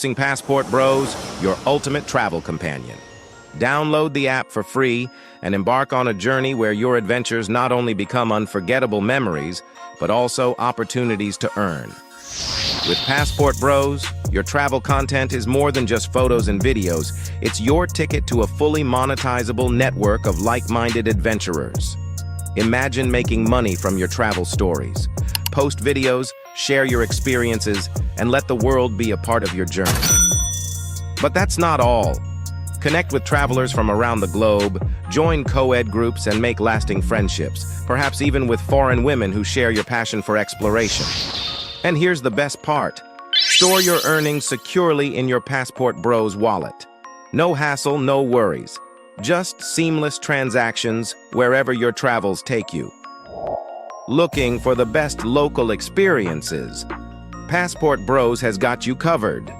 Introducing Passport Bros, your ultimate travel companion. Download the app for free and embark on a journey where your adventures not only become unforgettable memories, but also opportunities to earn. With Passport Bros, your travel content is more than just photos and videos. It's your ticket to a fully monetizable network of like-minded adventurers. Imagine making money from your travel stories. Post videos, share your experiences, and let the world be a part of your journey. But that's not all. Connect with travelers from around the globe, join co-ed groups, and make lasting friendships, perhaps even with foreign women who share your passion for exploration. And here's the best part. Store your earnings securely in your Passport Bros wallet. No hassle, no worries. Just seamless transactions wherever your travels take you. Looking for the best local experiences? Passport Bros has got you covered.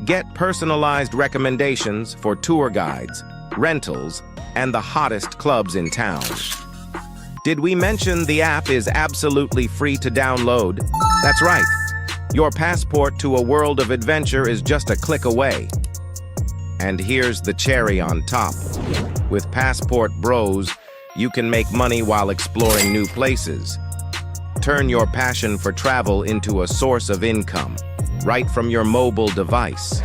Get personalized recommendations for tour guides, rentals, and the hottest clubs in town. Did we mention the app is absolutely free to download? That's right. Your passport to a world of adventure is just a click away. And here's the cherry on top. With Passport Bros, you can make money while exploring new places. Turn your passion for travel into a source of income, right from your mobile device.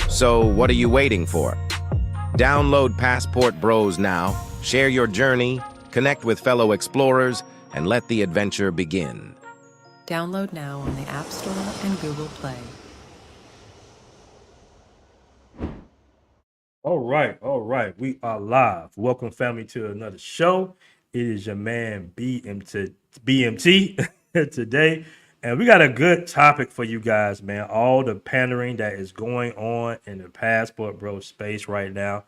So what are you waiting for? Download Passport Bros now, share your journey, connect with fellow explorers, and let the adventure begin. Download now on the App Store and Google Play. All right. We are live. Welcome, family, to another show. It is your man BMT today, and we got a good topic for you guys, man. All the pandering that is going on in the Passport Bro space right now.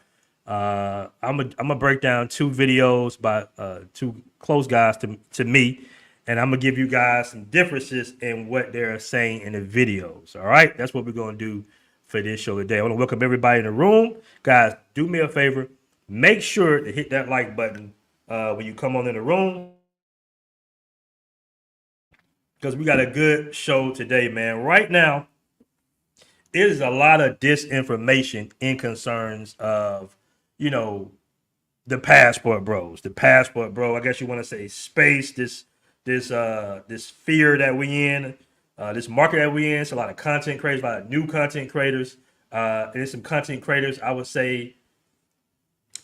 I'm gonna break down two videos by two close guys to me, and I'm gonna give you guys some differences in what they're saying in the videos. All right, that's what we're gonna do for this show today. I want to welcome everybody in the room. Guys, do me a favor. Make sure to hit that like button when you come on in the room, because we got a good show today, man. Right now, there's a lot of disinformation in concerns of, the Passport Bros. The Passport Bro, I guess you want to say space, this fear that we in. This market that we in, it's a lot of content creators, a lot of new content creators. There's some content creators, I would say,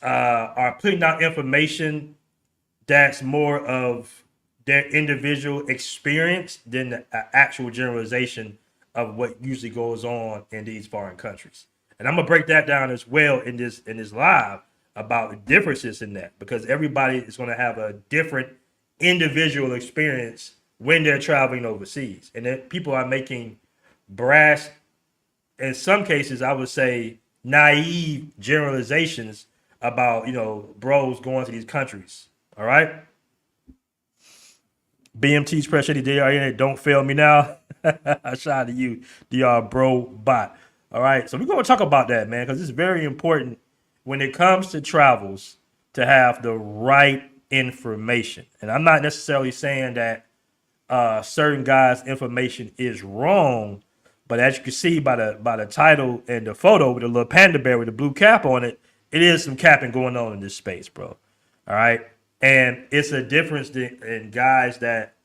are putting out information that's more of their individual experience than the actual generalization of what usually goes on in these foreign countries. And I'm gonna break that down as well in this live about the differences in that, because everybody is going to have a different individual experience when they're traveling overseas, and then people are making brash, in some cases, I would say naive generalizations about, bros going to these countries. All right. BMT's pressure, don't fail me now. Shout out to you, DR Bro Bot. All right. So we're going to talk about that, man, because it's very important when it comes to travels to have the right information. And I'm not necessarily saying that certain guys' information is wrong, but as you can see by the title and the photo with the little panda bear with the blue cap on it, it is some capping going on in this space, bro. All right. And it's a difference in guys that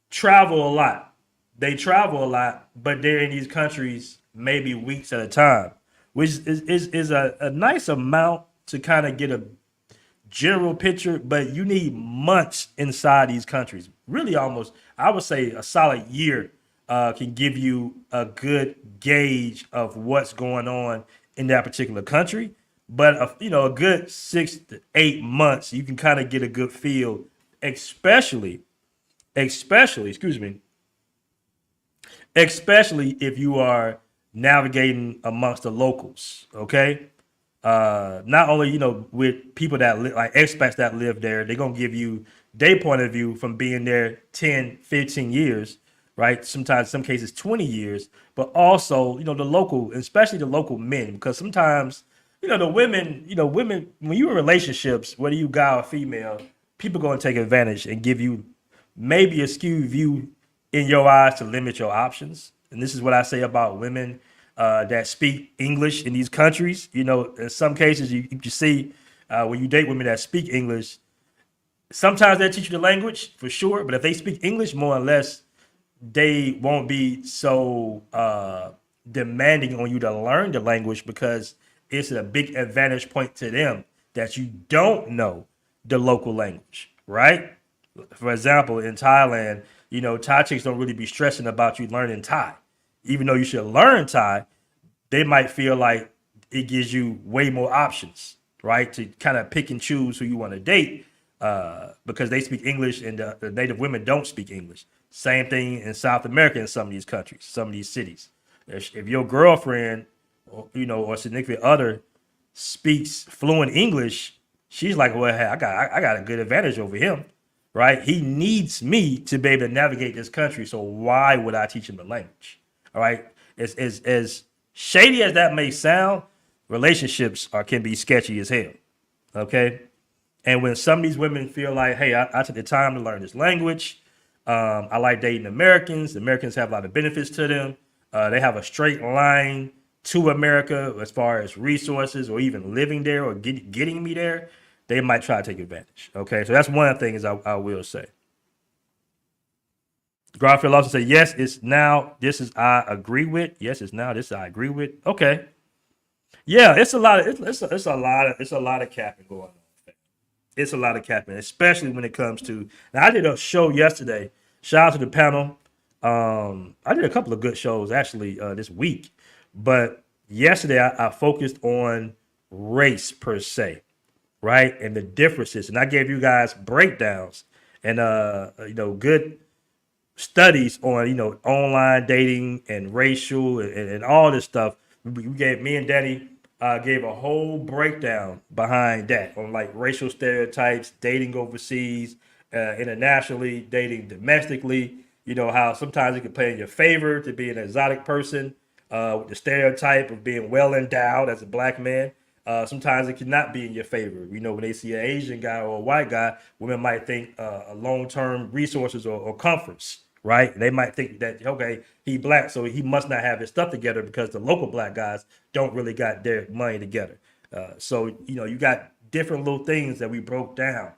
travel a lot. They travel a lot, but they're in these countries maybe weeks at a time, which is a nice amount to kind of get a general picture, but you need months inside these countries. Really, almost, I would say a solid year can give you a good gauge of what's going on in that particular country. But a good 6 to 8 months, you can kind of get a good feel, especially if you are navigating amongst the locals. Okay. Not only, with people that like expats that live there, they're going to give you their point of view from being there 10, 15 years, right? Sometimes, some cases, 20 years, but also, the local, especially the local men, because sometimes, the women, when you're in relationships, whether you guy or female, people going to take advantage and give you maybe a skewed view in your eyes to limit your options. And this is what I say about women that speak English in these countries. You know, in some cases, you see when you date women that speak English, sometimes they teach you the language for sure, but if they speak English more or less, they won't be so demanding on you to learn the language because it's a big advantage point to them that you don't know the local language, right? For example, in Thailand, you know, Thai chicks don't really be stressing about you learning Thai. Even though you should learn Thai, they might feel like it gives you way more options, right? To kind of pick and choose who you want to date because they speak English and the native women don't speak English. Same thing in South America in some of these countries, some of these cities. If your girlfriend, or, you know, or significant other speaks fluent English, she's like, well, hey, I got a good advantage over him, right? He needs me to be able to navigate this country. So why would I teach him the language? All right. As shady as that may sound, relationships can be sketchy as hell. Okay. And when some of these women feel like, hey, I took the time to learn this language. I like dating Americans. Americans have a lot of benefits to them. They have a straight line to America as far as resources or even living there or getting me there. They might try to take advantage. Okay. So that's one of the things I will say. Garfield also said, yes, it's now. This is I agree with. Yes, it's now. This I agree with. Okay. Yeah, it's a lot of it's a lot of capping going on. It's a lot of capping, especially when it comes to. Now, I did a show yesterday. Shout out to the panel. I did a couple of good shows actually this week, but yesterday I focused on race per se, right, and the differences, and I gave you guys breakdowns and you know, good studies on, you know, online dating and racial and all this stuff. We gave me and Danny gave a whole breakdown behind that on like racial stereotypes, dating overseas, internationally, dating domestically. You know how sometimes it can play in your favor to be an exotic person with the stereotype of being well endowed as a black man. Sometimes it cannot be in your favor. You know, when they see an Asian guy or a white guy, women might think long-term resources or comforts, right? They might think that, okay, he black, so he must not have his stuff together because the local black guys don't really got their money together. So, you know, you got different little things that we broke down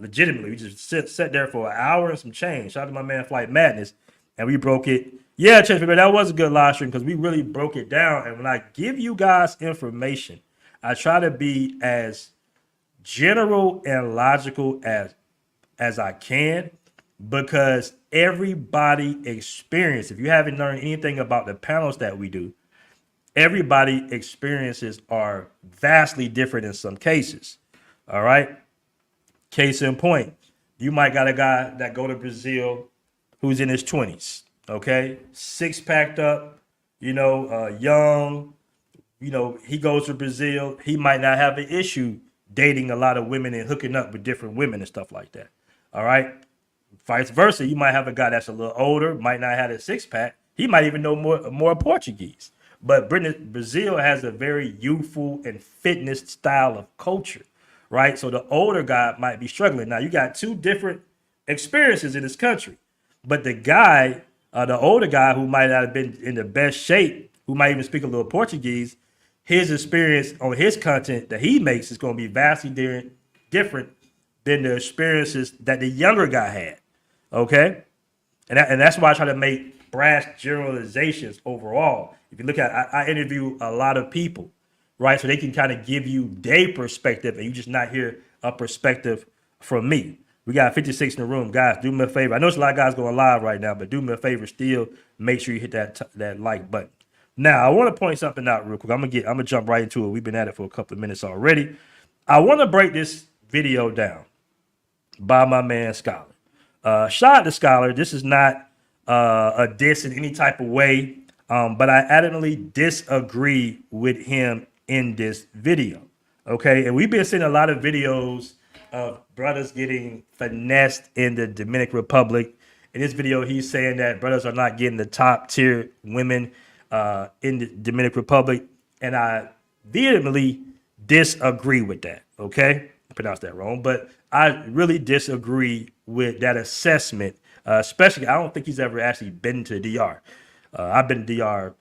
legitimately. We just sat there for an hour and some change. Shout out to my man Flight Madness. And we broke it. Yeah, Chase, man, that was a good live stream because we really broke it down. And when I give you guys information, I try to be as general and logical as I can because everybody experience. If you haven't learned anything about the panels that we do, everybody experiences are vastly different in some cases. All right. Case in point, you might got a guy that go to Brazil who's in his 20s. Okay, six packed up, you know, young. You know, he goes to Brazil. He might not have an issue dating a lot of women and hooking up with different women and stuff like that. All right. Vice versa, you might have a guy that's a little older, might not have a six pack. He might even know more Portuguese. But Brazil has a very youthful and fitness style of culture, right? So the older guy might be struggling. Now you got two different experiences in this country, but the guy, the older guy who might not have been in the best shape, who might even speak a little Portuguese, his experience on his content that he makes is going to be vastly different than the experiences that the younger guy had. Okay, and that's why I try to make brash generalizations overall. If you look at, I interview a lot of people, right? So they can kind of give you their perspective, and you just not hear a perspective from me. We got 56 in the room, guys. Do me a favor. I know there's a lot of guys going live right now, but do me a favor. Still, make sure you hit that like button. Now, I want to point something out real quick. I'm gonna jump right into it. We've been at it for a couple of minutes already. I want to break this video down by my man Scholar. Shout out to Scholar. This is not a diss in any type of way, but I adamantly disagree with him in this video. Okay, and we've been seeing a lot of videos of brothers getting finessed in the Dominican Republic. In this video, he's saying that brothers are not getting the top tier women in the Dominican Republic, and I vehemently disagree with that. Okay, I pronounced that wrong, but I really disagree with that assessment. Especially, I don't think he's ever actually been to the DR. I've been to DR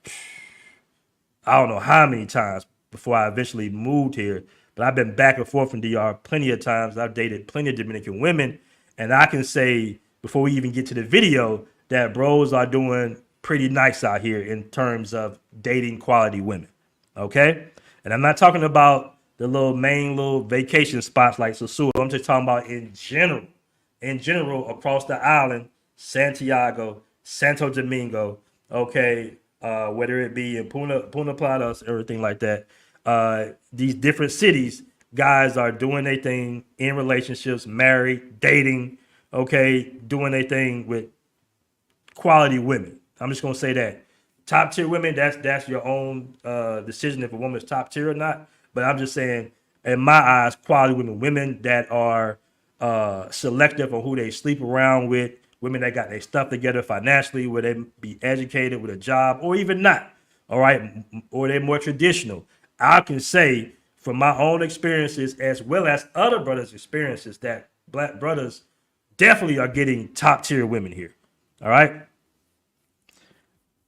I don't know how many times before I eventually moved here, but I've been back and forth from DR plenty of times. I've dated plenty of Dominican women, and I can say before we even get to the video that bros are doing pretty nice out here in terms of dating quality women. Okay, and I'm not talking about the little vacation spots like Sosua. I'm just talking about in general across the island, Santiago, Santo Domingo, okay, whether it be in Punta Plata, everything like that. These different cities, guys are doing their thing in relationships, married, dating, okay, doing their thing with quality women. I'm just gonna say that top tier women. That's your own decision if a woman's top tier or not. But I'm just saying, in my eyes, quality women, women that are selective on who they sleep around with, women that got their stuff together financially, where they be educated with a job or even not. All right, or they're more traditional. I can say from my own experiences as well as other brothers' experiences that black brothers definitely are getting top tier women here. All right.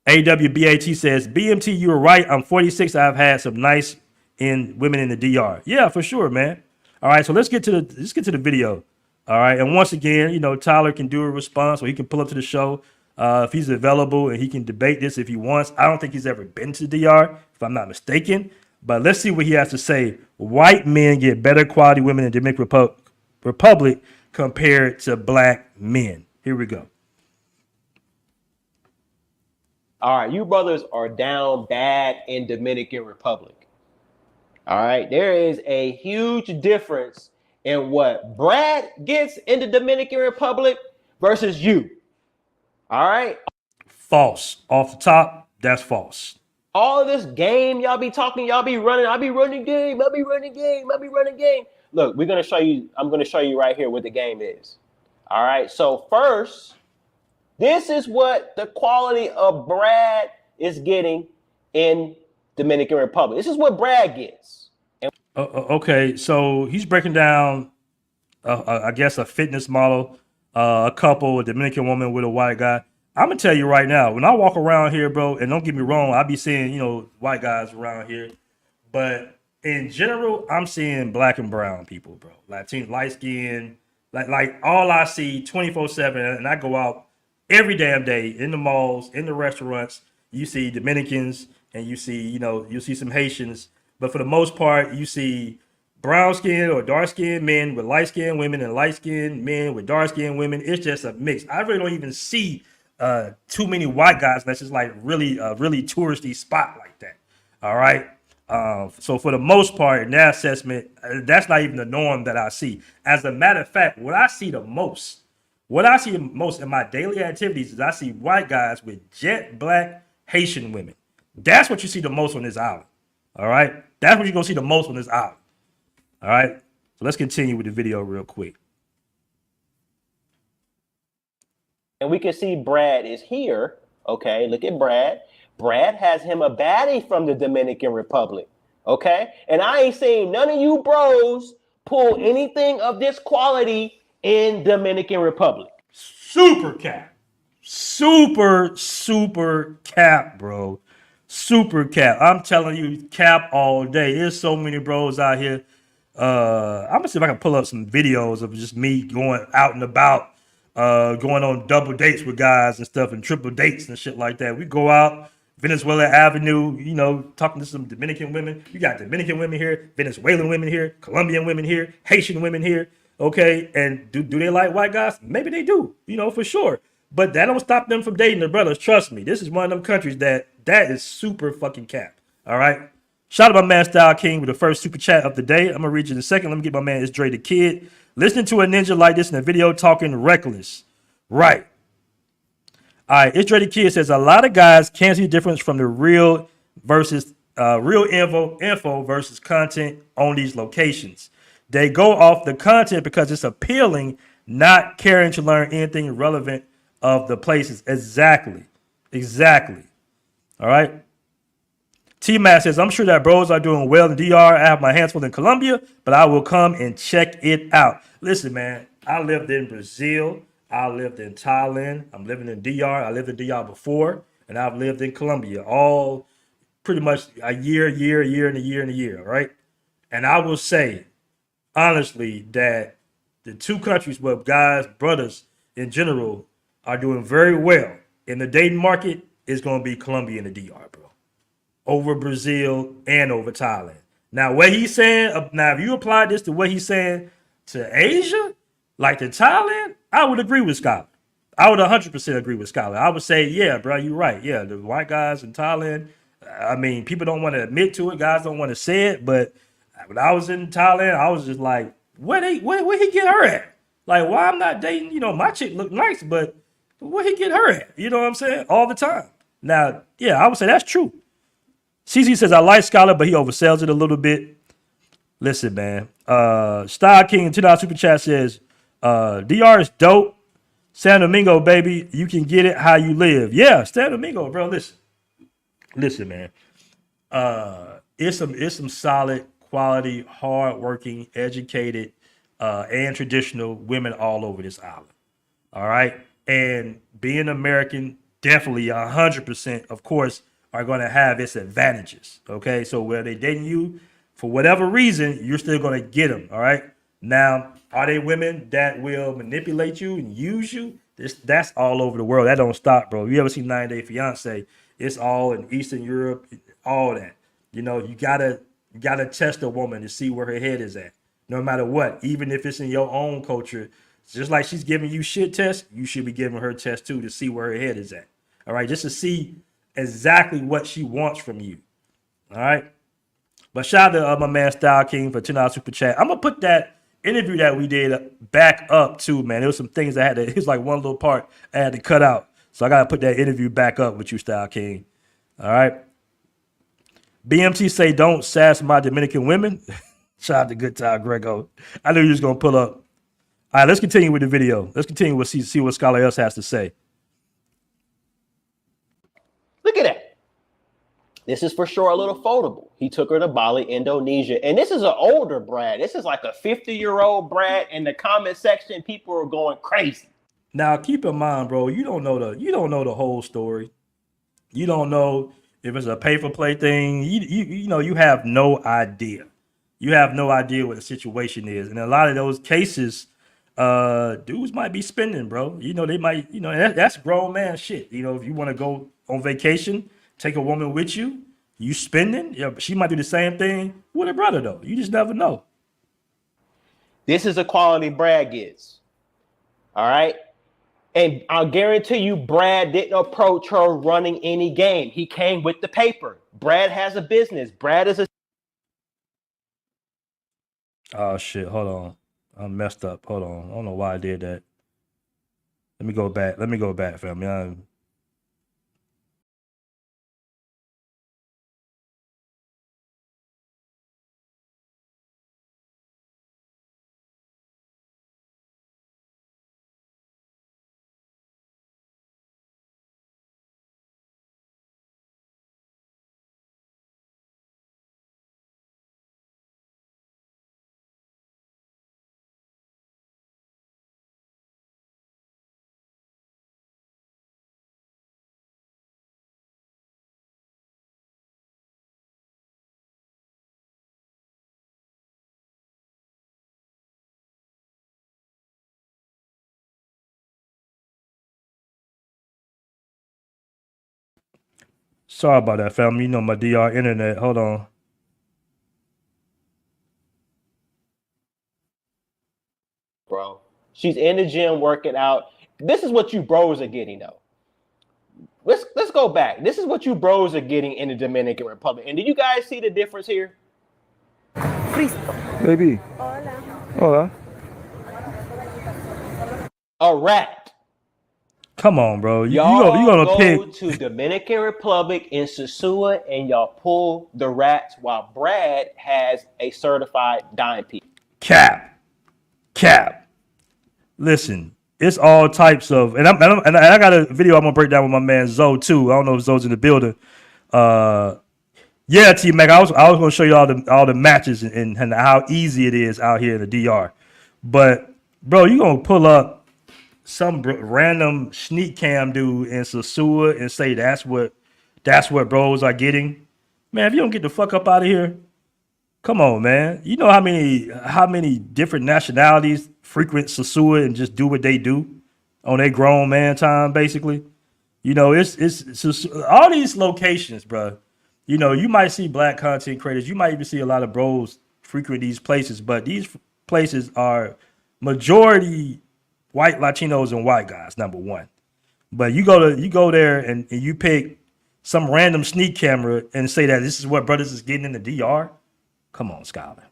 AWBAT says, BMT, you were right. I'm 46. I've had some nice women in the DR. Yeah, for sure, man. All right, so let's get to the video. All right, and once again, Tyler can do a response, or he can pull up to the show if he's available, and he can debate this if he wants. I don't think he's ever been to the DR, if I'm not mistaken. But let's see what he has to say. White men get better quality women in the Dominican Republic compared to black men. Here we go. All right, you brothers are down bad in Dominican Republic. All right, there is a huge difference in what Brad gets in the Dominican Republic versus you. All right. False. Off the top, that's false. All of this game y'all be talking, y'all be running. I be running game. I be running game. I be running game. Look, we're gonna show you. I'm gonna show you right here what the game is. All right. So first, this is what the quality of Brad is getting in Dominican Republic. This is what Brad gets. Okay, so he's breaking down, I guess, a fitness model, a couple, a Dominican woman with a white guy. I'm gonna tell you right now, when I walk around here, bro, and don't get me wrong, I be seeing white guys around here, but in general, I'm seeing black and brown people, bro. Latin, light skin, like all I see 24/7, and I go out every damn day in the malls, in the restaurants. You see Dominicans, and you see some Haitians, but for the most part, you see brown skin or dark skinned men with light skinned women and light skinned men with dark skinned women. It's just a mix. I really don't even see too many white guys unless it's like really touristy spot like that. All right. So for the most part, in that assessment, that's not even the norm that I see. As a matter of fact, what I see most in my daily activities is I see white guys with jet black Haitian women. That's what you see the most on this island. All right. That's what you're going to see the most on this island. All right. So let's continue with the video real quick. And we can see Brad is here. Okay. Look at Brad. Brad has him a baddie from the Dominican Republic. Okay. And I ain't seen none of you bros pull anything of this quality in Dominican Republic. Super cap. Super cap, bro. Super cap. I'm telling you, cap all day. There's so many bros out here. I'm gonna see if I can pull up some videos of just me going out and about, going on double dates with guys and stuff, and triple dates and shit like that. We go out Venezuela Avenue, talking to some Dominican women. You got Dominican women here, Venezuelan women here, Colombian women here, Haitian women here. Okay, and do they like white guys? Maybe they do, for sure. But that don't stop them from dating their brothers. Trust me, this is one of them countries that is super fucking cap. All right. Shout out my man Style King with the first super chat of the day. I'm gonna read you in a second. Let me get my man It's Dre the Kid. Listening to a ninja like this in a video talking reckless. Right. All right. It's Dre the Kid says a lot of guys can't see the difference from the real versus real info versus content on these locations. They go off the content because it's appealing, not caring to learn anything relevant of the places. Exactly. All right. T-Mass says, I'm sure that bros are doing well in DR. I have my hands full in Colombia, but I will come and check it out. Listen, man, I lived in Brazil. I lived in Thailand. I'm living in DR. I lived in DR before, and I've lived in Colombia. All pretty much a year, and a year, right? And I will say, honestly, that the two countries where guys, brothers in general, are doing very well in the dating market is going to be Colombia and the DR, bro, over Brazil and over Thailand. Now, what he's saying, now if you apply this to what he's saying to Asia, like to Thailand, I would agree with Scott. I would 100% agree with Skylar. I would say, yeah, bro, you're right. Yeah, the white guys in Thailand, I mean, people don't want to admit to it. Guys don't want to say it. But when I was in Thailand, I was just like, where he get her at? Like, why I'm not dating? You know, my chick look nice, but where he get her at? You know what I'm saying? All the time. Now, yeah, I would say that's true. CC says, I like Skylar, but he oversells it a little bit. Listen, man. Style King, $2 super chat says, DR is dope. San Domingo, baby, you can get it how you live. Yeah, San Domingo, bro. Listen, man. It's some solid, quality, hardworking, educated, and traditional women all over this island. All right, and being American, definitely 100%, of course, are going to have its advantages. Okay, so where they dating you, for whatever reason, you're still going to get them. All right. Now, are they women that will manipulate you and use you? That's all over the world. That don't stop, bro. You ever seen 90 Day Fiance? It's all in Eastern Europe, all that. You know, you gotta test a woman to see where her head is at, no matter what. Even if it's in your own culture, just like she's giving you shit tests, you should be giving her tests too to see where her head is at. All right, just to see exactly what she wants from you. All right. But shout out to my man Style King for $10 super chat. I'm gonna put that interview that we did back up too, man. There was some things I had to, it was like one little part I had to cut out. So I gotta put that interview back up with you, Style King. All right. BMT say don't sass my Dominican women. Shout out to Good Time Grego. I knew you was gonna pull up. All right, let's continue with the video. Let's continue with see what Scholar else has to say. Look at that. This is for sure a little foldable. He took her to Bali, Indonesia. And this is an older Brad. This is like a 50-year-old Brad. In the comment section, people are going crazy. Now, keep in mind, bro, you don't know the whole story. You don't know if it's a pay-for-play thing. You know, you have no idea. You have no idea what the situation is. And in a lot of those cases, dudes might be spending, bro. You know, they might, you know, that's grown man shit. You know, if you want to go on vacation, take a woman with you, you spending, yeah, she might do the same thing with her brother, though. You just never know. This is a quality Brad gets. All right. And I'll guarantee you, Brad didn't approach her running any game. He came with the paper. Brad has a business. Brad is a. Oh, shit. Hold on. I messed up. Hold on. I don't know why I did that. Let me go back, family. Sorry about that, family. You know my DR internet. Hold on. Bro, she's in the gym working out. This is what you bros are getting, though. Let's go back. This is what you bros are getting in the Dominican Republic. And do you guys see the difference here? Baby. Hola. A rat. Come on, bro. You Y'all gonna go pick to Dominican Republic in Sosua and y'all pull the rats while Brad has a certified dime piece. Cap. Listen, it's all types of, and I got a video I'm gonna break down with my man Zoe too. I don't know if Zoe's in the building. Yeah, T Mac. I was gonna show you all the matches and how easy it is out here in the DR. But bro, you gonna pull up some random sneak cam dude in Sosua and say that's what bros are getting? Man, if you don't get the fuck up out of here, come on, man. You know how many different nationalities frequent Sasua and just do what they do on their grown man time, basically. You know, it's all these locations, bro. You know, you might see black content creators. You might even see a lot of bros frequent these places, but these places are majority white Latinos and white guys, number one. But you go there and you pick some random sneak camera and say that this is what brothers is getting in the DR. Come on, Scholar.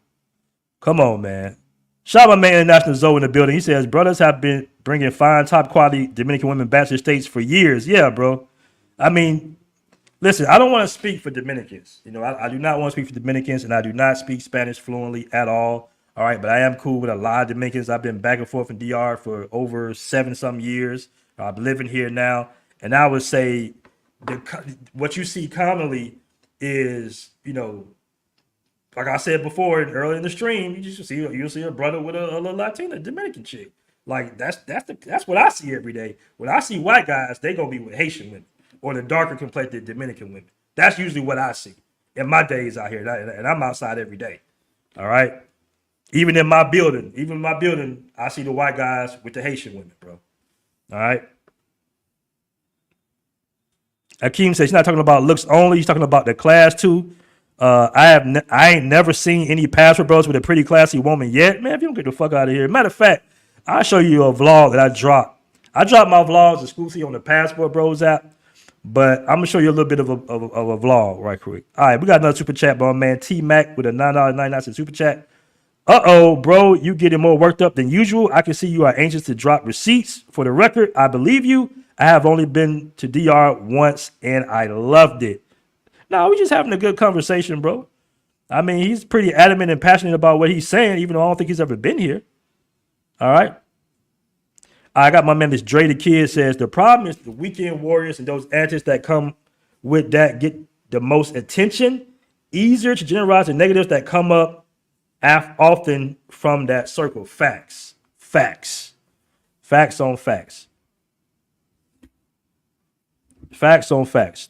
Come on, man. Shout out my man International Zoe in the building. He says brothers have been bringing fine, top quality Dominican women back to the States for years. Yeah, bro. I mean, listen, I don't want to speak for Dominicans. You know, I do not want to speak for Dominicans, and I do not speak Spanish fluently at all. All right, but I am cool with a lot of Dominicans. I've been back and forth in DR for over 7-some years. I'm living here now, and I would say what you see commonly is, you know, like I said before, early in the stream, you'll see a brother with a Latina Dominican chick. Like that's what I see every day. When I see white guys, they gonna be with Haitian women or the darker complected Dominican women. That's usually what I see in my days out here, and I'm outside every day. All right, even in my building, I see the white guys with the Haitian women, bro. All right. Akeem says he's not talking about looks only. He's talking about the class too. I ain't never seen any passport bros with a pretty classy woman yet. Man, if you don't get the fuck out of here. Matter of fact, I'll show you a vlog that I dropped. I dropped my vlogs exclusively on the Passport Bros app, but I'm gonna show you a little bit of a vlog right quick. All right, we got another super chat by my man T Mac with a $9.99 super chat. Bro, you getting more worked up than usual. I can see you are anxious to drop receipts. For the record, I believe you. I have only been to DR once and I loved it. No, we just having a good conversation, bro. I mean, he's pretty adamant and passionate about what he's saying, even though I don't think he's ever been here. All right. I got my man, this Dre the Kid says, the problem is the weekend warriors and those antics that come with that get the most attention. Easier to generalize the negatives that come up often from that circle. Facts. Facts. Facts on facts. Facts on facts.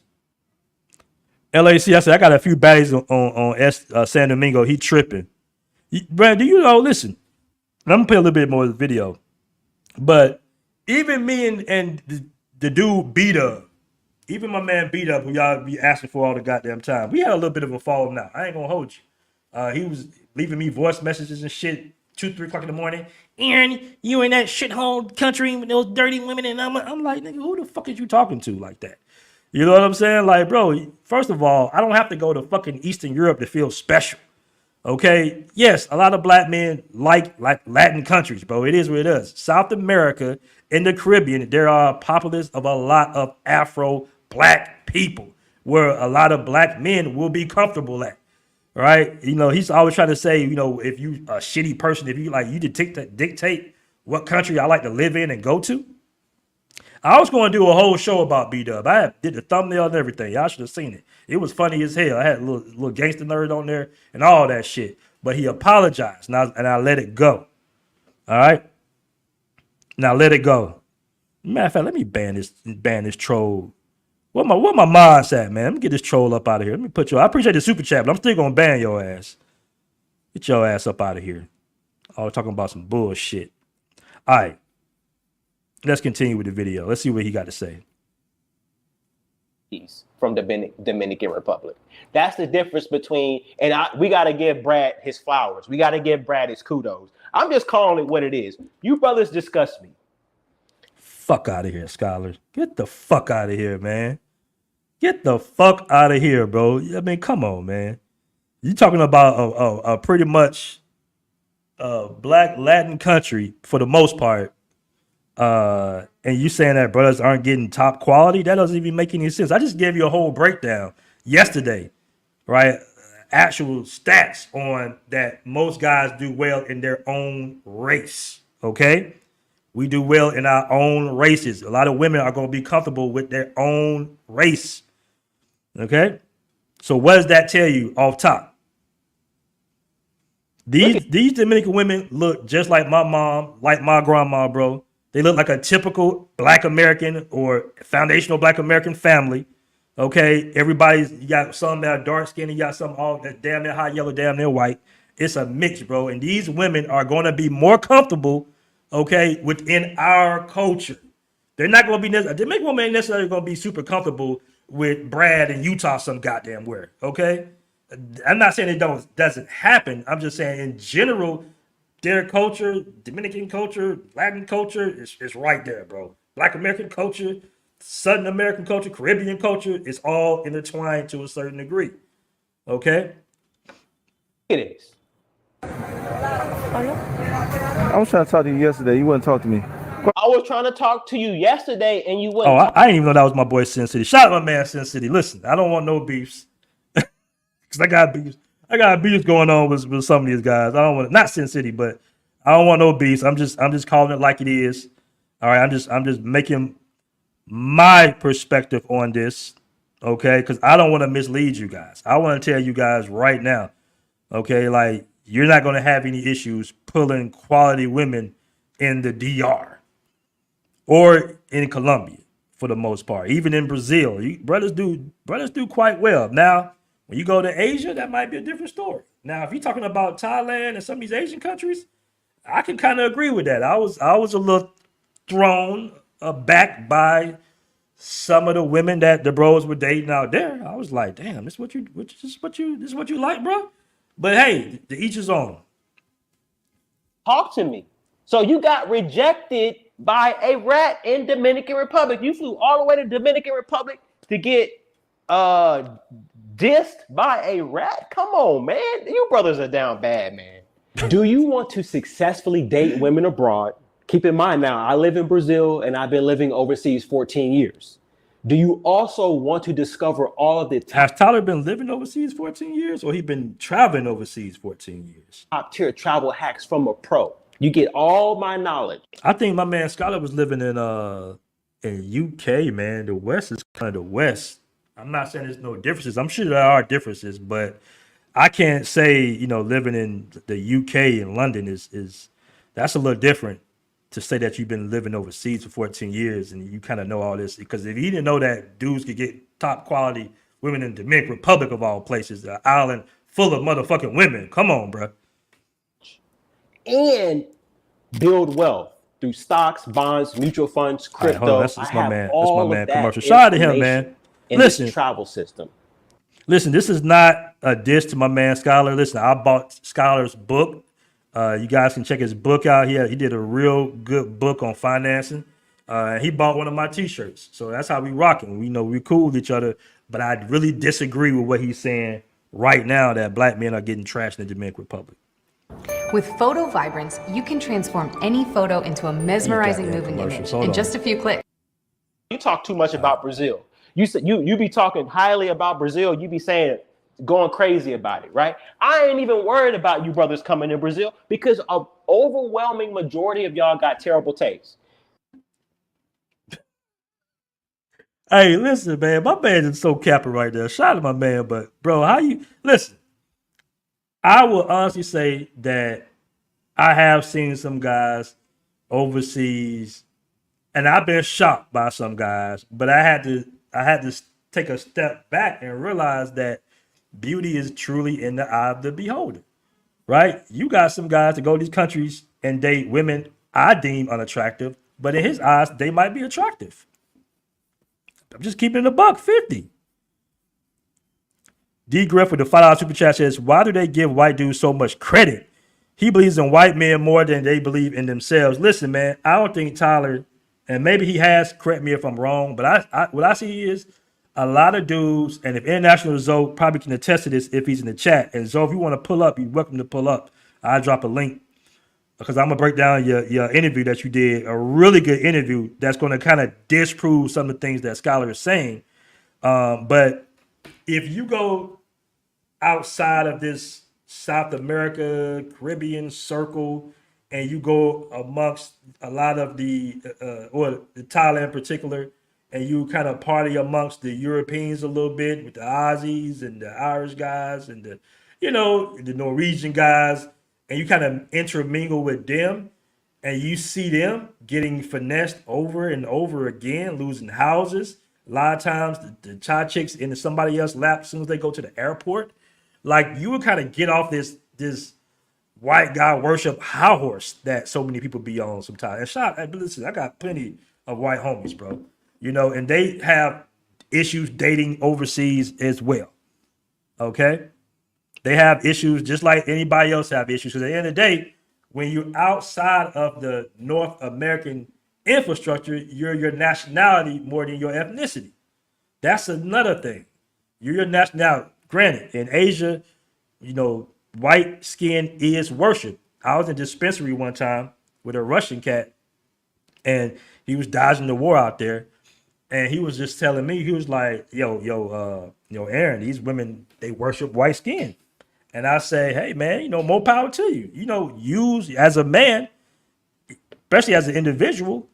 LAC, I said, I got a few baddies on San Domingo. He tripping. Brad, do you know, listen, I'm going to play a little bit more of the video. But even me and the dude B-Dub, even my man B-Dub, who y'all be asking for all the goddamn time, we had a little bit of a falling out. I ain't going to hold you. He was leaving me voice messages and shit 2-3 o'clock in the morning. Aaron, you in that shithole country with those dirty women. And I'm like, nigga, who the fuck is you talking to like that? You know what I'm saying? Like, bro, first of all, I don't have to go to fucking Eastern Europe to feel special. Okay? Yes, a lot of black men like Latin countries, bro. It is what it is. South America and the Caribbean, there are populace of a lot of Afro-black people where a lot of black men will be comfortable at. Right? You know, he's always trying to say, you know, if you a shitty person, if you like, you dictate what country I like to live in and go to. I was going to do a whole show about B-Dub. I did the thumbnail and everything. Y'all should have seen it. It was funny as hell. I had a little gangster nerd on there and all that shit. But he apologized, and I let it go. All right? Now let it go. Matter of fact, let me ban this troll. What my mind's at, man? Let me get this troll up out of here. Let me put you. I appreciate the super chat, but I'm still going to ban your ass. Get your ass up out of here. I was talking about some bullshit. All right. Let's continue with the video. Let's see what he got to say. From the Dominican Republic. That's the difference between, and we got to give Brad his flowers. We got to give Brad his kudos. I'm just calling it what it is. You brothers disgust me. Fuck out of here, scholars. Get the fuck out of here, man. Get the fuck out of here, bro. I mean, come on, man. You talking about a pretty much black Latin country for the most part. And you saying that brothers aren't getting top quality? That doesn't even make any sense. I just gave you a whole breakdown yesterday, right? Actual stats on that most guys do well in their own race, okay? We do well in our own races. A lot of women are going to be comfortable with their own race, okay? So what does that tell you off top? These Dominican women look just like my mom, like my grandma, bro. They look like a typical black American or foundational black American family. Okay, everybody's you got some that are dark skinned, you got some all that damn near high yellow, damn near white. It's a mix, bro. And these women are going to be more comfortable, okay, within our culture. They're not going to be the make woman ain't necessarily going to be super comfortable with Brad in Utah some goddamn where. Okay, I'm not saying it doesn't happen. I'm just saying in general, their culture, Dominican culture, Latin culture is right there, bro. Black American culture, Southern American culture, Caribbean culture is all intertwined to a certain degree. Okay. It is. I was trying to talk to you yesterday. You wouldn't talk to me. I was trying to talk to you yesterday and you Oh, wouldn't talk. I didn't even know that was my boy Sin City. Shout out my man Sin City. Listen, I don't want no beefs. Because I got beefs. I got beefs going on with some of these guys. I don't want not Sin City, but I don't want no beefs. I'm just calling it like it is. All right. I'm just making my perspective on this. Okay. Because I don't want to mislead you guys. I want to tell you guys right now. Okay. Like you're not going to have any issues pulling quality women in the DR or in Colombia for the most part. Even in Brazil, brothers do quite well. Now, when you go to Asia, that might be a different story. Now, if you're talking about Thailand and some of these Asian countries, I can kind of agree with that. I was a little thrown aback by some of the women that the bros were dating out there. I was like, damn, this is what you like, bro. But hey, to each his own. Talk to me. So you got rejected by a rat in Dominican Republic. You flew all the way to Dominican Republic to get dissed by a rat? Come on, man. You brothers are down bad, man. Do you want to successfully date women abroad? Keep in mind now, I live in Brazil and I've been living overseas 14 years. Do you also want to discover all of the Has Tyler been living overseas 14 years or he been traveling overseas 14 years? top tier travel hacks from a pro? You get all my knowledge. I think my man Skylar was living in UK, man. The West is kind of the West. I'm not saying there's no differences. I'm sure there are differences, but I can't say, living in the UK and London is that's a little different to say that you've been living overseas for 14 years and you kind of know all this. Because if you didn't know that dudes could get top quality women in the Dominican Republic of all places, the island full of motherfucking women. Come on, bro. And build wealth through stocks, bonds, mutual funds, All right, hold crypto. on. That's I my have man. That's my all man. of that Commercial. Shout out to him, information man. in Listen, this travel system. Listen, this is not a diss to my man Skylar. Listen, I bought Skylar's book. You guys can check his book out here. He did a real good book on financing. He bought one of my t-shirts. So that's how we rocking. We know we cool with each other, but I really disagree with what he's saying right now that black men are getting trashed in the Dominican Republic. With Photo Vibrance, you can transform any photo into a mesmerizing goddamn moving commercials. image Hold in on. just a few clicks. You talk too much about Brazil. You said you be talking highly about Brazil. You be saying going crazy about it, right? I ain't even worried about you brothers coming to Brazil because an overwhelming majority of y'all got terrible taste. Hey, listen, man, my man is so capping right there. Shout out to my man, but bro, how you listen? I will honestly say that I have seen some guys overseas, and I've been shocked by some guys, but I had to take a step back and realize that beauty is truly in the eye of the beholder, right? You got some guys that go to these countries and date women I deem unattractive, but in his eyes, they might be attractive. I'm just keeping it a buck 50. D Griff with the $5 super chat says, why do they give white dudes so much credit? He believes in white men more than they believe in themselves. Listen, man, I don't think Tyler, and maybe he has, correct me if I'm wrong, but what I see is a lot of dudes, and if International Zoe probably can attest to this if he's in the chat. And Zoe, if you want to pull up, you're welcome to pull up. I'll drop a link because I'm going to break down your interview that you did, a really good interview that's going to kind of disprove some of the things that Skylar is saying. But if you go outside of this South America, Caribbean circle, and you go amongst a lot of or the Thailand in particular, and you kind of party amongst the Europeans a little bit with the Aussies and the Irish guys and the Norwegian guys, and you kind of intermingle with them, and you see them getting finessed over and over again, losing houses, A lot of times the child chicks into somebody else's lap as soon as they go to the airport. Like you would kind of get off this white guy worship high horse that so many people be on sometimes. And listen, I got plenty of white homies, bro. You know, and they have issues dating overseas as well. Okay, they have issues just like anybody else have issues. Because at the end of the day, when you're outside of the North American infrastructure, you're your nationality more than your ethnicity. That's another thing. You're your nationality. Granted, in Asia, you know, white skin is worship. I was in a dispensary one time with a Russian cat, and he was dodging the war out there. And he was just telling me, he was like, Aaron, these women, they worship white skin. And I say, hey, man, you know, more power to you. You know, use as a man, especially as an individual,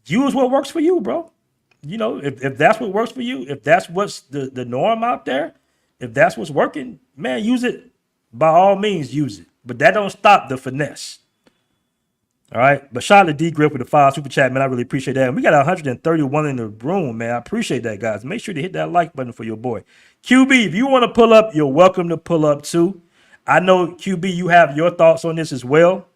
use what works for you, bro. You know, if that's what works for you, if that's what's the norm out there, if that's what's working, man, use it. By all means, use it. But that don't stop the finesse. All right. But shout out to D Grip with the 5 super chat, man. I really appreciate that. And we got 131 in the room, man. I appreciate that, guys. Make sure to hit that like button for your boy. QB, if you want to pull up, you're welcome to pull up too. I know, QB, you have your thoughts on this as well.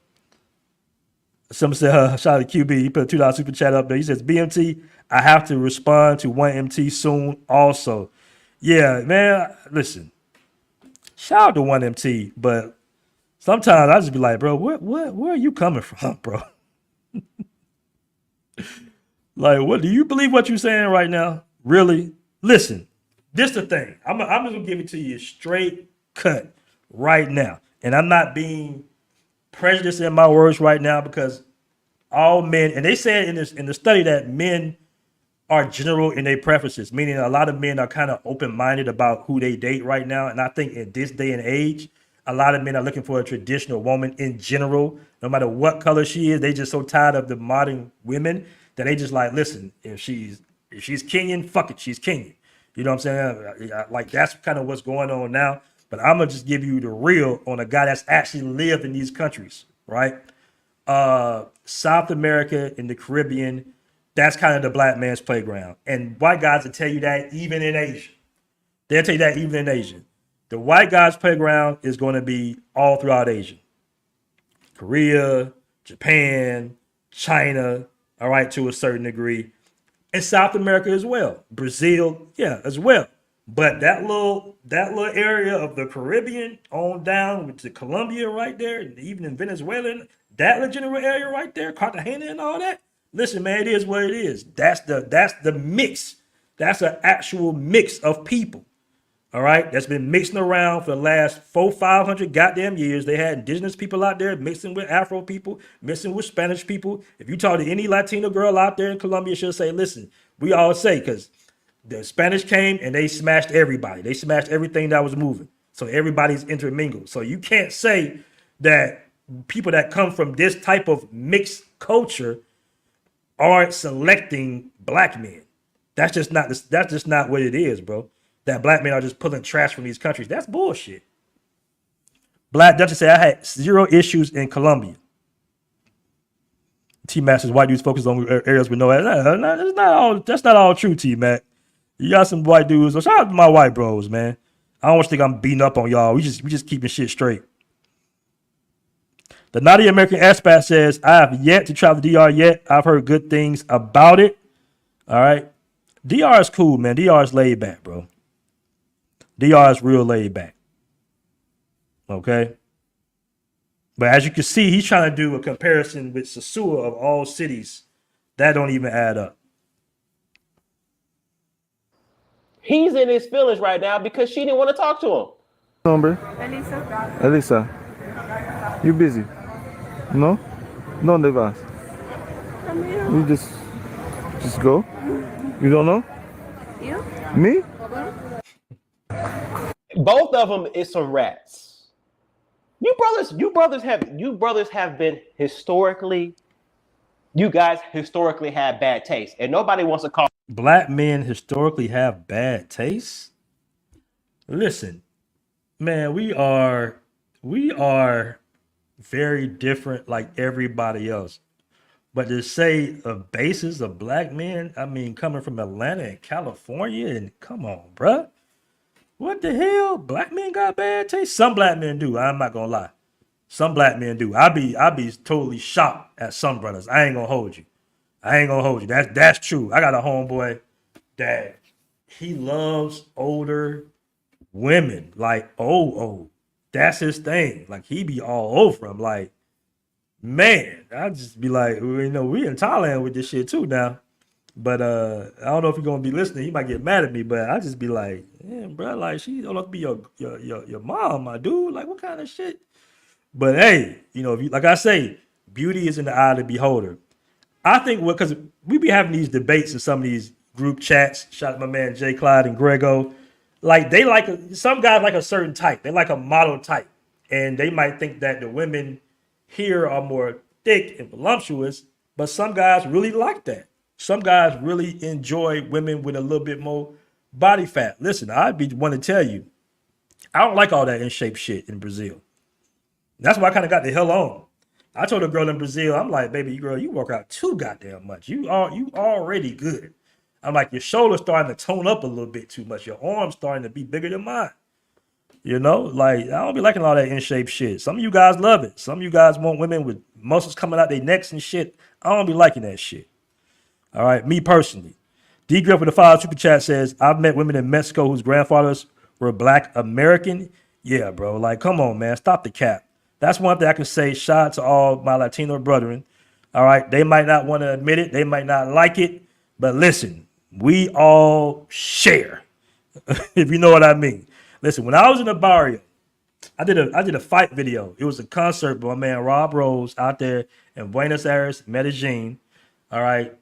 Some say, shout out to QB. He put a $2 super chat up there. He says, BMT, I have to respond to 1MT soon also. Yeah, man, listen. Shout out to 1MT, but sometimes I just be like, bro, where are you coming from, bro? Like, what do you believe what you're saying right now? Really? Listen, this the thing. I'm just gonna give it to you straight cut right now. And I'm not being prejudiced in my words right now because all men, and they said in the study that men are general in their preferences, meaning a lot of men are kind of open-minded about who they date right now. And I think in this day and age, a lot of men are looking for a traditional woman in general, no matter what color she is. They just so tired of the modern women that they just like, listen, if she's Kenyan, fuck it, she's Kenyan. You know what I'm saying? Like that's kind of what's going on now. But I'm gonna just give you the real on a guy that's actually lived in these countries, right? South America and the Caribbean, that's kind of the black man's playground. And white guys will tell you that even in Asia. They'll tell you that even in Asia. The white guy's playground is going to be all throughout Asia. Korea, Japan, China, all right, to a certain degree. And South America as well. Brazil, yeah, as well. But that little area of the Caribbean on down with the Colombia right there, and even in Venezuela, that general area right there, Cartagena and all that. Listen, man, it is what it is. That's the mix. That's an actual mix of people. All right, that's been mixing around for the last 500 goddamn years. They had indigenous people out there mixing with Afro people, mixing with Spanish people. If you talk to any Latino girl out there in Colombia, she'll say, listen, we all say, because the Spanish came and they smashed everybody. They smashed everything that was moving. So everybody's intermingled. So you can't say that people that come from this type of mixed culture aren't selecting black men. That's just not what it is, bro. That black men are just pulling trash from these countries. That's bullshit. Black Dutch said, I had 0 issues in Colombia. T-Masters, white dudes focus on areas with no ass. That's not all true, T-Mac. You got some white dudes. So shout out to my white bros, man. I don't want to think I'm beating up on y'all. We just keeping shit straight. The Naughty American Expat says, I have yet to travel to DR yet. I've heard good things about it. All right. DR is cool, man. DR is laid back, bro. DR is real laid back. Okay. But as you can see, he's trying to do a comparison with Sosua of all cities. That don't even add up. He's in his feelings right now because she didn't want to talk to him. Number? Elisa, you busy? No? ¿Dónde vas? You just go? You don't know? You? Me? Both of them is some rats. You brothers have been historically, you guys historically have bad taste, and nobody wants to call. Black men historically have bad taste. Listen, man, we are very different like everybody else. But to say a basis of black men, I mean, coming from Atlanta and California, and come on, bruh. What the hell? Black men got bad taste? Some black men do. I'm not gonna lie. Some black men do. I be totally shocked at some brothers. I ain't gonna hold you. I ain't gonna hold you. That's true. I got a homeboy that he loves older women. Like, oh, that's his thing. Like he be all over them. Like, man, I just be like, we in Thailand with this shit too now. But I don't know if he's gonna be listening. He might get mad at me. But I just be like, yeah, bro, like she don't have to be your mom, my dude. Like, what kind of shit? But hey, if you, like I say, beauty is in the eye of the beholder. I think because we be having these debates in some of these group chats. Shout out to my man Jay Clyde and Grego. Like they like some guys like a certain type. They like a model type, and they might think that the women here are more thick and voluptuous. But some guys really like that. Some guys really enjoy women with a little bit more body fat. Listen, I'd be one to tell you, I don't like all that in shape shit in Brazil. That's why I kind of got the hell on. I told a girl in Brazil, I'm like, baby, girl, you work out too goddamn much. You already good. I'm like, your shoulders starting to tone up a little bit too much. Your arms starting to be bigger than mine. Like I don't be liking all that in shape shit. Some of you guys love it. Some of you guys want women with muscles coming out their necks and shit. I don't be liking that shit. All right, me personally. D Griff with the $5 super chat says, I've met women in Mexico whose grandfathers were black American. Yeah, bro. Like, come on, man. Stop the cap. That's one thing I can say. Shout out to all my Latino brethren. All right. They might not want to admit it. They might not like it. But listen, we all share, if you know what I mean. Listen, when I was in the barrio, I did a fight video. It was a concert by my man Rob Rose out there in Buenos Aires, Medellin. All right.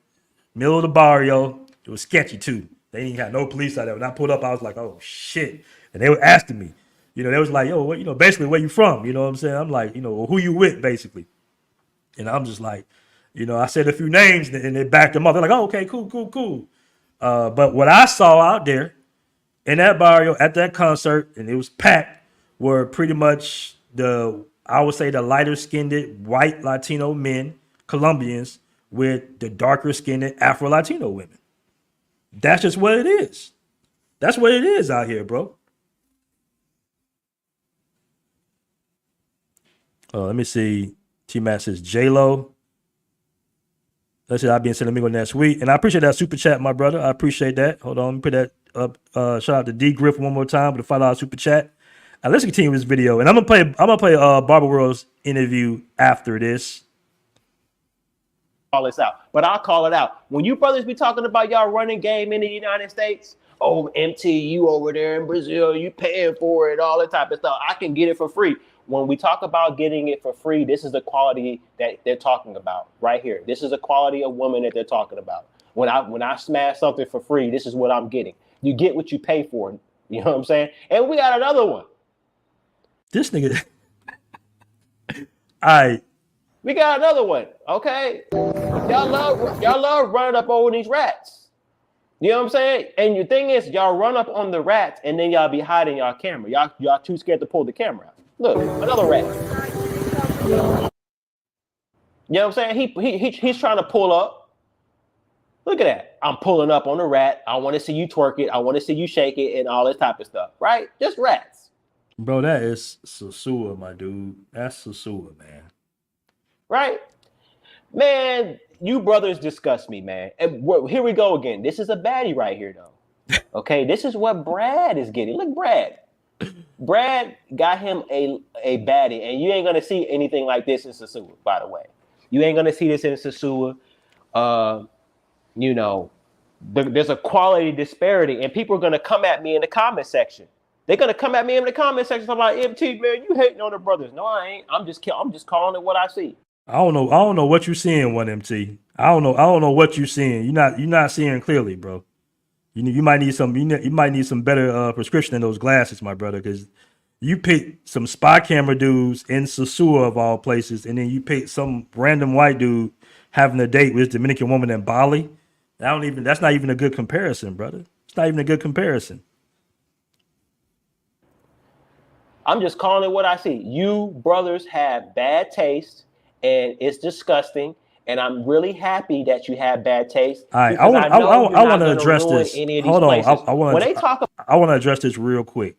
Middle of the barrio. It was sketchy too. They didn't have no police out there. When I pulled up, I was like, oh shit. And they were asking me, they was like, yo, what, basically where you from? You know what I'm saying? I'm like, who you with, basically. And I'm just like, I said a few names and they backed them up. They're like, oh, okay, cool. But what I saw out there in that barrio at that concert, and it was packed, were pretty much I would say the lighter skinned white Latino men, Colombians, with the darker skinned Afro Latino women. That's just what it is. That's what it is out here, bro. Let me see. T-Matt says J-Lo. Let's say I'll be in San Domingo next week. And I appreciate that super chat, my brother. I appreciate that. Hold on, let me put that up. Shout out to D Griff one more time with a $5 super chat. Let's continue with this video. And I'm gonna play Barbara World's interview after this. Call this out, but I'll call it out. When you brothers be talking about y'all running game in the United States, oh, MT, you over there in Brazil, you paying for it, all that type of stuff. I can get it for free. When we talk about getting it for free, this is the quality that they're talking about right here. This is the quality of woman that they're talking about. When I smash something for free, this is what I'm getting. You get what you pay for. You know what I'm saying? And we got another one. This nigga. All right. We got another one, okay? Y'all love running up over these rats. You know what I'm saying? And the thing is, y'all run up on the rats and then y'all be hiding y'all camera. Y'all too scared to pull the camera out. Look, another rat. You know what I'm saying? He's trying to pull up. Look at that. I'm pulling up on the rat. I want to see you twerk it. I want to see you shake it and all this type of stuff, right? Just rats. Bro, that is Sasua, my dude. That's Sasua, man. Right? Man, you brothers disgust me, man. And here we go again. This is a baddie right here, though. Okay, this is what Brad is getting. Look, Brad. Brad got him a baddie, and you ain't gonna see anything like this in Sasua, by the way. You ain't gonna see this in Sasua. There's a quality disparity, and people are gonna come at me in the comment section. They're gonna come at me in the comment section talking about MT, man, you hating on the brothers. No, I ain't. I'm just calling it what I see. I don't know what you're seeing, 1MT. I don't know what you're seeing. You're not seeing clearly, bro. You might need some better prescription in those glasses, my brother, because you picked some spy camera dudes in Sasua of all places, and then you picked some random white dude having a date with this Dominican woman in Bali. That's not even a good comparison, brother. It's not even a good comparison. I'm just calling it what I see. You brothers have bad taste, and it's disgusting. And I'm really happy that you have bad taste. All right, Because I know you're I not want to going to address ruin this. any of these Hold on, places. I When they talk want to address this real quick.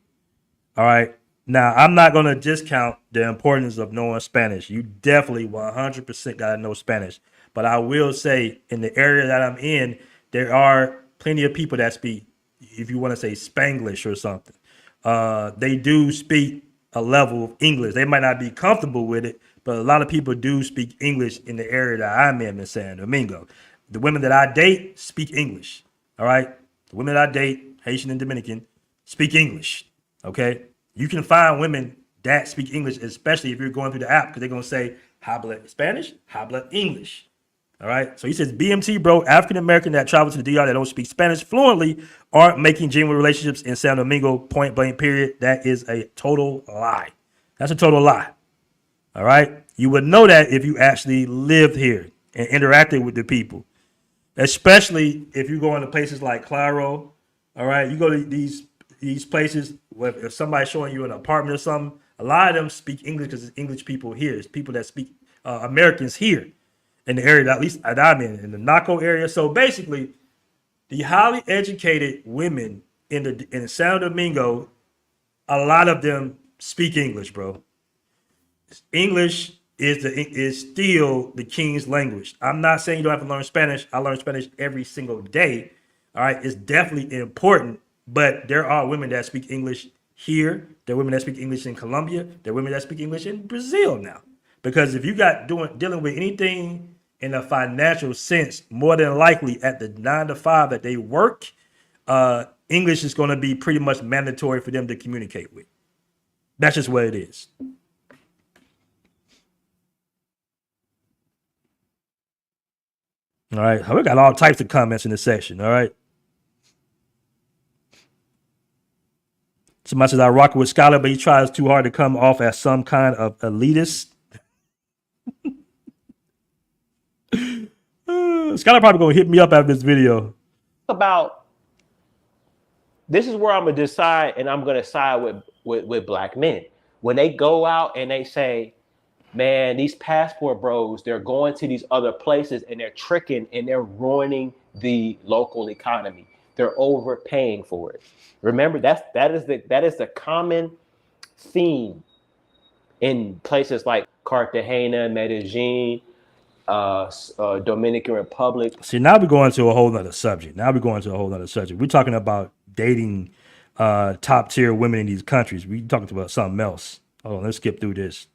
All right. Now, I'm not going to discount the importance of knowing Spanish. You definitely 100% got to know Spanish. But I will say, in the area that I'm in, there are plenty of people that speak, if you want to say Spanglish or something. They do speak a level of English. They might not be comfortable with it, but a lot of people do speak English in the area that I'm in San Domingo. The women that I date speak English. All right. The women that I date, Haitian and Dominican, speak English. Okay. You can find women that speak English, especially if you're going through the app, because they're going to say habla Spanish, habla English. All right. So he says BMT, bro, African American that travel to the DR that don't speak Spanish fluently aren't making genuine relationships in San Domingo, point blank, period. That is a total lie. That's a total lie. All right. You would know that if you actually lived here and interacted with the people, especially if you go into places like Claro. All right. You go to these places where if somebody's showing you an apartment or something, a lot of them speak English because it's English people here. It's people that speak Americans here in the area, at least that I'm in the Naco area. So basically, the highly educated women in San Domingo, a lot of them speak English, bro. English is still the king's language. I'm not saying you don't have to learn Spanish. I learn Spanish every single day. All right, it's definitely important, but there are women that speak English here. There are women that speak English in Colombia. There are women that speak English in Brazil now. Because if you got dealing with anything in a financial sense, more than likely at the 9 to 5 that they work, English is going to be pretty much mandatory for them to communicate with. That's just what it is. All right, we got all types of comments in this section. All right. Somebody says I rock with Scholar, but he tries too hard to come off as some kind of elitist. Scholar probably gonna hit me up after this video. about this is where I'm gonna decide, and I'm gonna side with black men when they go out and they say, man, these passport bros, they're going to these other places and they're tricking and they're ruining the local economy. They're overpaying for it. Remember, that is the common theme in places like Cartagena, Medellin, Dominican Republic. See, now we're going to a whole nother subject. We're talking about dating top tier women in these countries. We're talking about something else. Hold on, let's skip through this.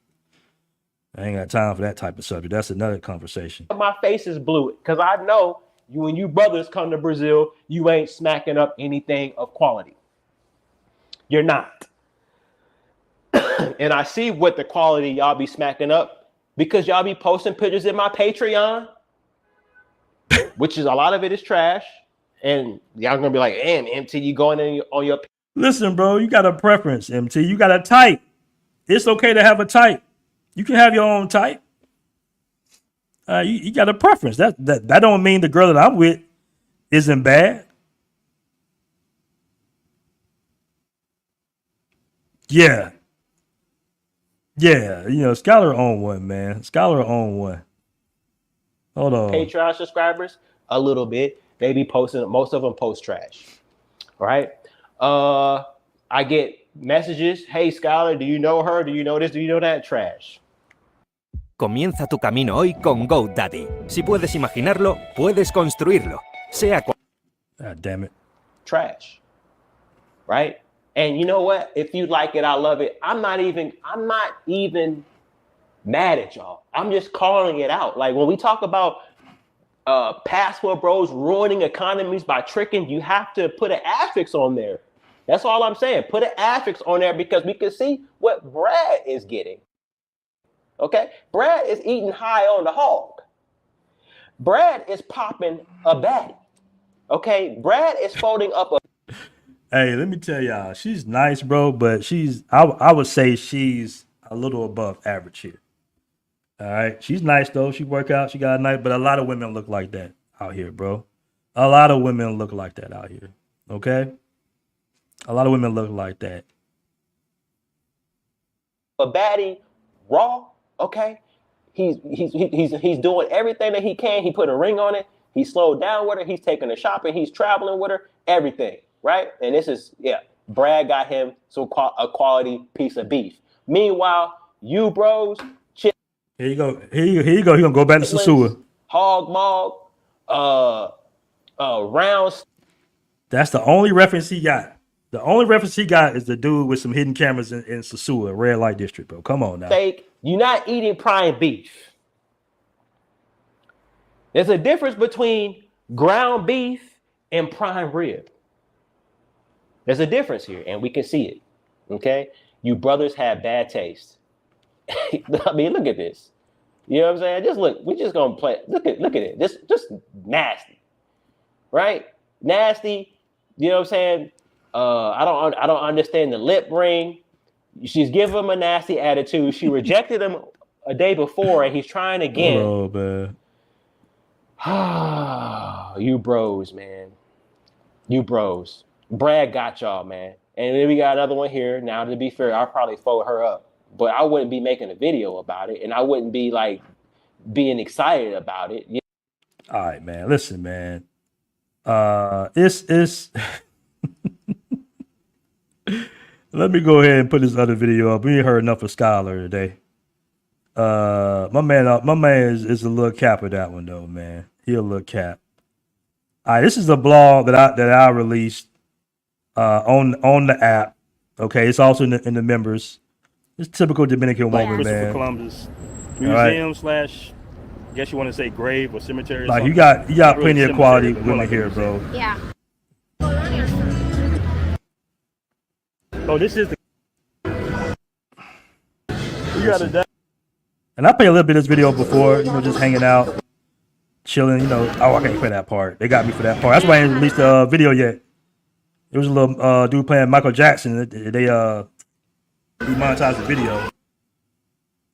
I ain't got time for that type of subject. That's another conversation. My face is blue because I know when you brothers come to Brazil, you ain't smacking up anything of quality. You're not. And I see what the quality y'all be smacking up because y'all be posting pictures in my Patreon, which is a lot of it is trash. And y'all gonna be like, damn, MT, you going in on your. Listen, bro, you got a preference, MT. You got a type. It's okay to have a type. You can have your own type. You got a preference. That don't mean the girl that I'm with isn't bad. Yeah. Yeah, Scholar own one, man. Scholar own one. Hold on. Patreon subscribers, a little bit. They be posting, most of them post trash. All right. I get messages. Hey, Scholar, do you know her? Do you know this? Do you know that? Trash. Comienza tu camino hoy con GoDaddy. Si puedes imaginarlo, puedes construirlo. God damn it. Trash. Right? And you know what? If you like it, I love it. I'm not even mad at y'all. I'm just calling it out. Like when we talk about passport bros ruining economies by tricking, you have to put an asterisk on there. That's all I'm saying. Put an asterisk on there because we can see what Brad is getting. Okay? Brad is eating high on the hog. Brad is popping a baddie. Okay? Brad is folding up a. Hey, let me tell y'all, she's nice, bro, but I would say she's a little above average here. All right. She's nice though. She work out, she got a nice, but a lot of women look like that out here, bro. A lot of women look like that out here. Okay? A lot of women look like that. A baddie raw, okay? He's doing everything that he can. He put a ring on it. He slowed down with her. He's taking her shopping. He's traveling with her. Everything, right? And this is Brad got him a quality piece of beef. Meanwhile, you bros, Here you go. Here you go. He gonna go back to Sasua. Hog Mog, rounds. That's the only reference he got. The only reference he got is the dude with some hidden cameras in Sasua, red light district, bro. Come on now. Steak. You're not eating prime beef. There's a difference between ground beef and prime rib. There's a difference here, and we can see it. Okay, you brothers have bad taste. I mean, look at this. You know what I'm saying? Just look. We just gonna play. Look at it. Just nasty, right? Nasty. You know what I'm saying? I don't understand the lip ring. She's giving him a nasty attitude. She rejected him a day before, and he's trying again. Oh man. You bros, man. You bros. Brad got y'all, man. And then we got another one here. Now, to be fair, I'll probably fold her up, but I wouldn't be making a video about it, and I wouldn't be like being excited about it. Yeah. All right, man. Listen, man. It's let me go ahead and put this other video up. We ain't heard enough of Skylar today. My man is a little cap of that one though, man. He a little cap. All right, this is a blog that I released on the app. Okay, it's also in the members. It's typical Dominican woman, man. Columbus museum slash, I guess you want to say grave or cemetery. Like you got plenty of quality women here, bro. Yeah. Oh, this is the. You got a. And I played a little bit of this video before, just hanging out, chilling, Oh, I can't play that part. They got me for that part. That's why I didn't release the video yet. It was a little dude playing Michael Jackson. They demonetized the video.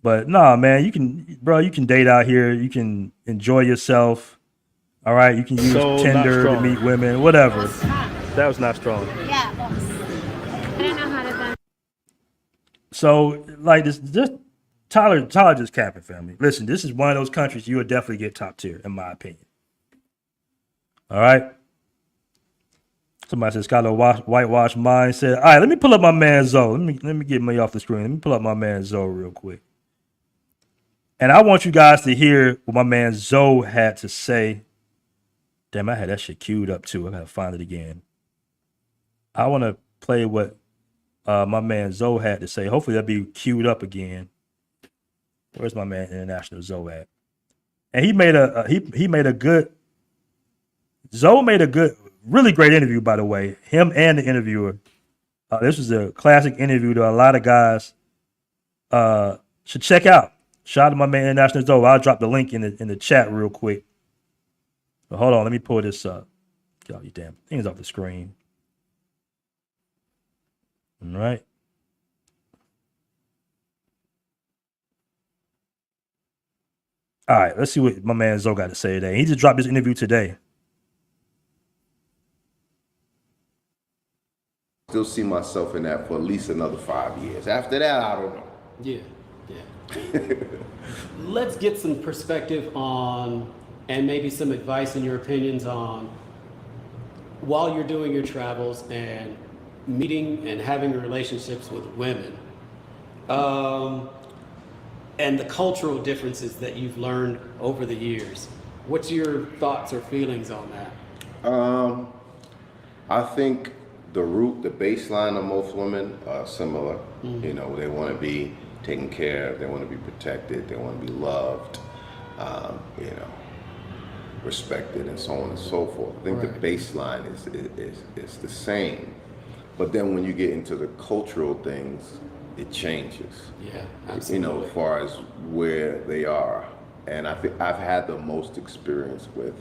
But nah, man, you can date out here. You can enjoy yourself. All right, you can use Tinder to meet women, whatever. That was not strong. Yeah, boss. I don't know how to done. So like this, just Tyler just capping, family. Listen, this is one of those countries you would definitely get top tier, in my opinion. All right. Somebody says got a whitewash mindset. All right, let me pull up my man Zoe. Let me get me off the screen. Let me pull up my man Zoe real quick. And I want you guys to hear what my man Zoe had to say. Damn, I had that shit queued up too. I gotta find it again. I want to play what my man Zoe had to say. Hopefully that'll be queued up again. Where's my man International Zoe at? And he made a good really great interview, by the way. Him and the interviewer. This was a classic interview that a lot of guys should check out. Shout out to my man International Zoe. I'll drop the link in the chat real quick. But hold on, let me pull this up. Get all these damn things off the screen. All right. All right, let's see what my man Zoe got to say today. He just dropped this interview today. Still see myself in that for at least another 5 years. After that, I don't know. Yeah. Let's get some perspective on, and maybe some advice and your opinions on, while you're doing your travels and meeting and having relationships with women, and the cultural differences that you've learned over the years. What's your thoughts or feelings on that? I think the baseline of most women are similar. Mm-hmm. They want to be taken care of, they want to be protected, they want to be loved, respected, and so on and so forth. I think the baseline is the same. But then when you get into the cultural things, it changes. Yeah, absolutely. As far as where they are. And I think I've had the most experience with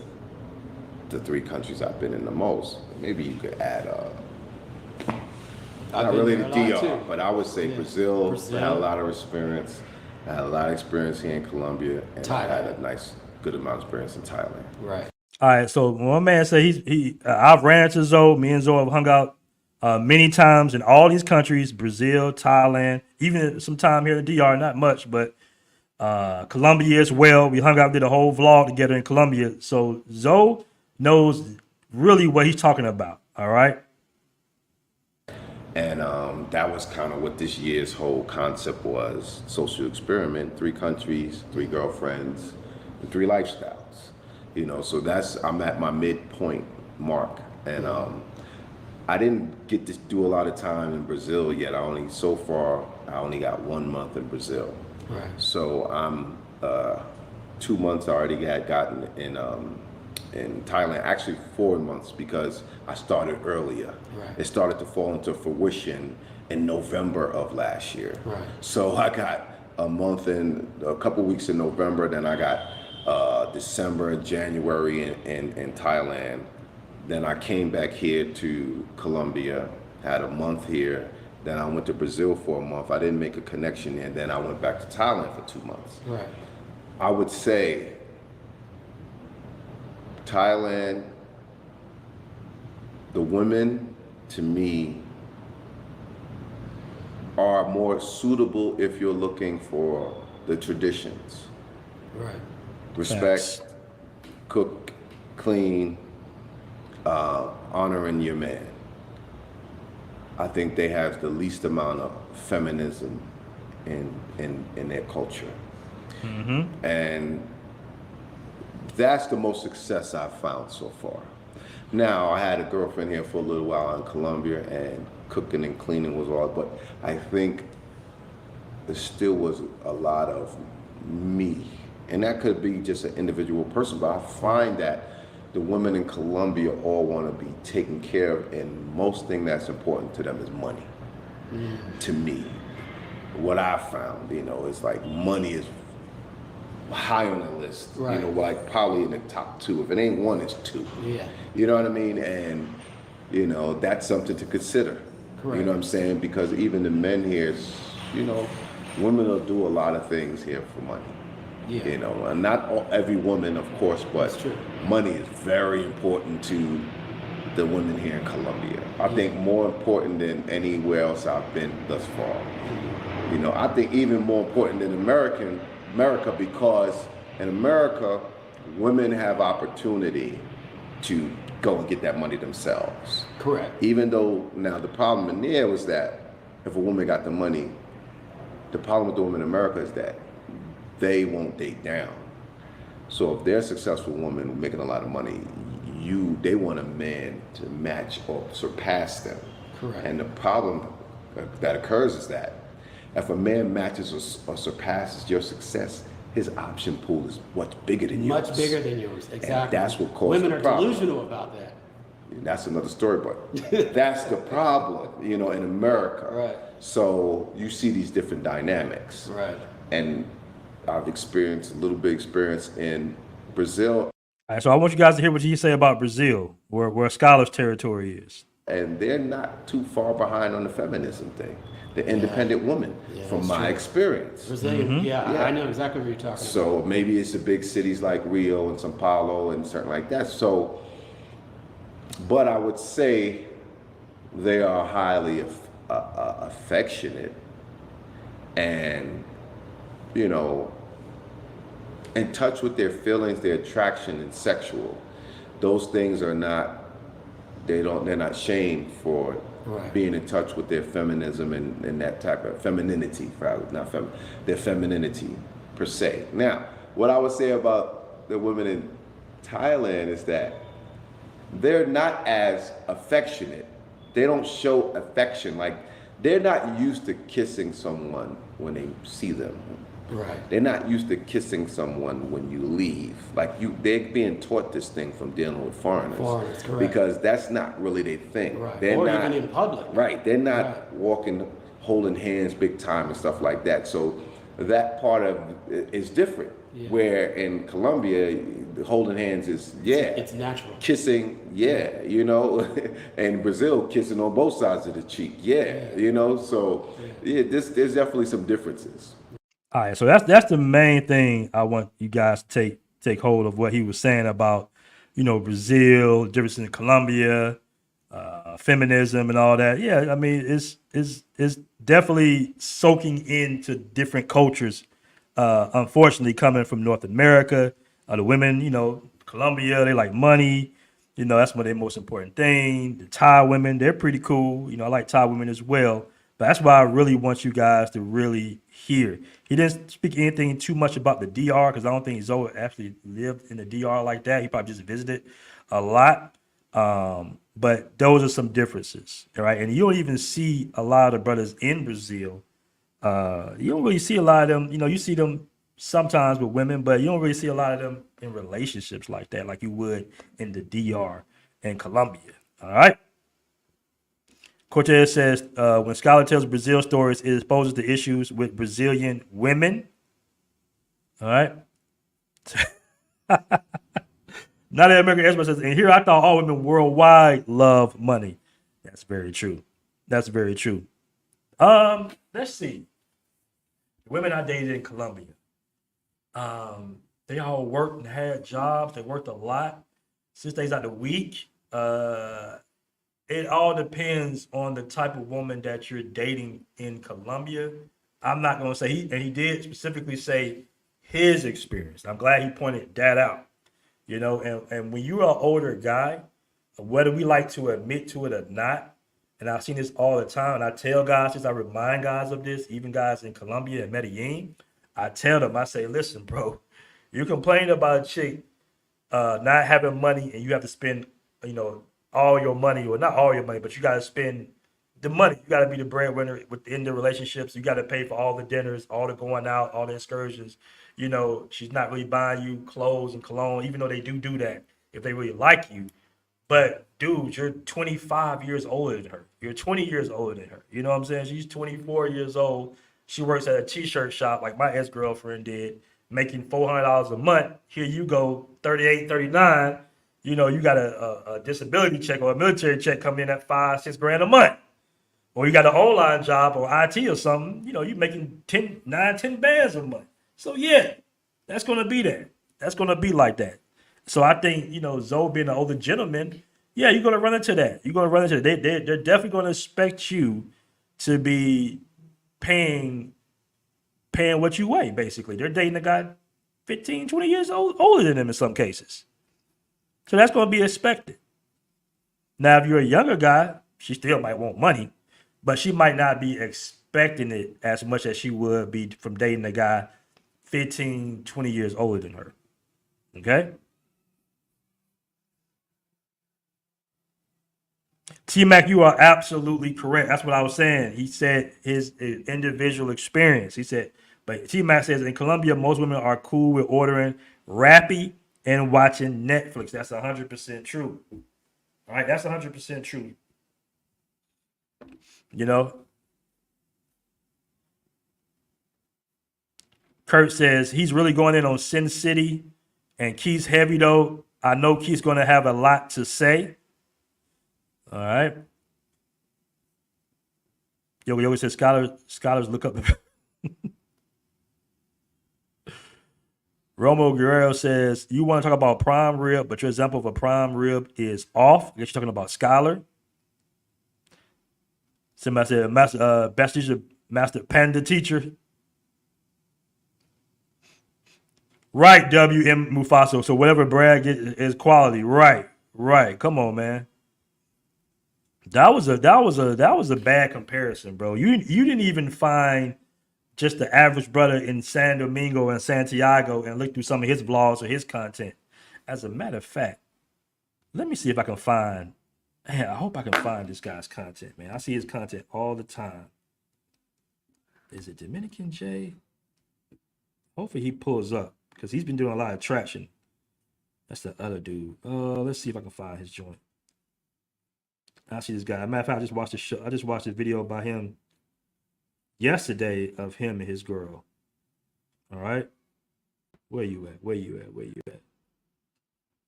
the 3 countries I've been in the most. Maybe you could add not really the DR, but I would say Brazil. I had a lot of experience. I had a lot of experience here in Colombia, and Thailand. I had a good amount of experience in Thailand. Right. All right, so one man said I've ran into Zoe. Me and Zoe have hung out many times in all these countries: Brazil, Thailand, even some time here in the DR. Not much, but Colombia as well. We hung out, did a whole vlog together in Colombia. So Zoe knows really what he's talking about. All right. And that was kind of what this year's whole concept was: social experiment, 3 countries, 3 girlfriends, and 3 lifestyles. You know, so I'm at my midpoint mark, and I didn't get to do a lot of time in Brazil yet. I only got 1 month in Brazil. Right. So I'm 2 months I already had gotten in Thailand, actually 4 months, because I started earlier. Right. It started to fall into fruition in November of last year. Right. So I got a month and a couple weeks in November, then I got December and January in Thailand. Then I came back here to Colombia, had a month here. Then I went to Brazil for a month. I didn't make a connection, and then I went back to Thailand for 2 months. Right. I would say Thailand, the women, to me, are more suitable if you're looking for the traditions. Right. Respect, cook, clean, honoring your man. I think they have the least amount of feminism in their culture. Mm-hmm. And that's the most success I've found so far. Now, I had a girlfriend here for a little while in Colombia, and cooking and cleaning was all, but I think there still was a lot of me. And that could be just an individual person, but I find that the women in Colombia all want to be taken care of, and most thing that's important to them is money. To me, what I found, you know, is like money is high on the list. Right. You know, like probably in the top 2. If it ain't 1, it's 2. Yeah. You know what I mean? And you know, that's something to consider. Correct. You know what I'm saying? Because even the men here, you know, women will do a lot of things here for money. Yeah. You know, and not every woman, of course, but That's true. money is very important to the women here in Colombia. I think more important than anywhere else I've been thus far. You know, I think even more important than America, because in America, women have opportunity to go and get that money themselves. Correct. Even though now the problem in there was that if a woman got the money, the problem with the women in America is that they won't date down. So if they're a successful woman making a lot of money, they want a man to match or surpass them. Correct. And the problem that occurs is that if a man matches or surpasses your success, his option pool is much bigger than yours. Much bigger than yours, exactly. And that's what causes Women the are problem. delusional about that. That's another story, but that's the problem, you know, in America. Right. So you see these different dynamics. Right. And I've experienced a little bit experience in Brazil. All right, so I want you guys to hear what you say about Brazil, where Scholar's territory is. And they're not too far behind on the feminism thing. The independent woman, from my experience. Brazilian, yeah, I know exactly what you're talking about. So maybe it's the big cities like Rio and Sao Paulo and certain like that. So, but I would say they are highly affectionate and, you know, in touch with their feelings, their attraction and sexual. Those things are not, they're not shamed for being in touch with their feminism and that type of femininity, their femininity per se. Now, what I would say about the women in Thailand is that they're not as affectionate. They don't show affection. Like, they're not used to kissing someone when they see them. Right. They're not used to kissing someone when you leave. Like, they're being taught this thing from dealing with foreigners. Foreigners, correct. Because that's not really their thing. Right. They're Or not, even in public. Right. They're not walking, holding hands big time and stuff like that. So that part of it is different. Yeah. Where in Colombia, holding hands is, It's natural. Kissing, you know. And Brazil, kissing on both sides of the cheek, you know. So there's definitely some differences. All right, so that's the main thing I want you guys to take hold of what he was saying about, you know, Brazil, difference in Colombia, feminism and all that. Yeah, I mean, it's definitely soaking into different cultures unfortunately, coming from North America, the women, you know, Colombia, they like money. You know, that's one of their most important thing. The Thai women, they're pretty cool. You know, I like Thai women as well. But that's why I really want you guys to really hear. He didn't speak anything too much about the DR because I don't think Zoe actually lived in the DR like that. He probably just visited a lot. But those are some differences, all right? And you don't even see a lot of brothers in Brazil. You don't really see a lot of them. You know, you see them sometimes with women, but you don't really see a lot of them in relationships like that, like you would in the DR and Colombia. All right. Cortez says, when Scholar tells Brazil stories, it exposes the issues with Brazilian women. All right. Not an American expert says, and here I thought all women worldwide love money. That's very true. That's very true. Let's see. The women I dated in Colombia. They all worked and had jobs. They worked a lot. 6 days out of the week. It all depends on the type of woman that you're dating in Colombia. I'm not going to say he did specifically say his experience. I'm glad he pointed that out. You know, and when you're an older guy, whether we like to admit to it or not, and I've seen this all the time, and I tell guys this, I remind guys of this, even guys in Colombia and Medellin, I tell them, I say, listen, bro, you complain about a chick not having money and you have to spend, you know, all your money, or not all your money, but you got to spend the money. You got to be the breadwinner within the relationships. You got to pay for all the dinners, all the going out, all the excursions. You know, she's not really buying you clothes and cologne, even though they do that if they really like you. But dude, you're 25 years older than her. You're 20 years older than her. You know what I'm saying? She's 24 years old. She works at a t-shirt shop like my ex-girlfriend did, making $400 a month. Here you go, 38, 39. You know, you got a disability check or a military check coming in at $5-6 grand a month. Or you got an online job or IT or something, you know, you're making 10 bands a month. So yeah, that's gonna be that. That's gonna be like that. So I think, you know, Zoe being an older gentleman, yeah, you're gonna run into that. You're gonna run into that. They're definitely gonna expect you to be paying what you weigh, basically. They're dating a guy 15, 20 years older than them in some cases. So that's gonna be expected. Now, if you're a younger guy, she still might want money, but she might not be expecting it as much as she would be from dating a guy 15, 20 years older than her. Okay? T-Mac, you are absolutely correct. That's what I was saying. He said his individual experience. He said, but T-Mac says in Colombia, most women are cool with ordering Rappi and watching Netflix. That's 100% true. All right, that's 100% true. You know? Kurt says he's really going in on Sin City and Keith's heavy, though. I know Keith's going to have a lot to say. All right. Yo says scholars look up. Romo Guerrero says you want to talk about prime rib, but your example of a prime rib is off. I guess you're talking about Scholar. Somebody said best teacher, master panda teacher. Right, WM Mufasa. So whatever Brad gets is quality. Right. Come on, man. That was a bad comparison, bro. You didn't even find just the average brother in San Domingo and Santiago and look through some of his vlogs or his content. As a matter of fact, let me see if I can find. Man, I hope I can find this guy's content, man. I see his content all the time. Is it Dominican J? Hopefully he pulls up because he's been doing a lot of traction. That's the other dude. Let's see if I can find his joint. I see this guy. Matter of fact, I just watched the show. I just watched a video by him yesterday of him and his girl. All right. Where you at?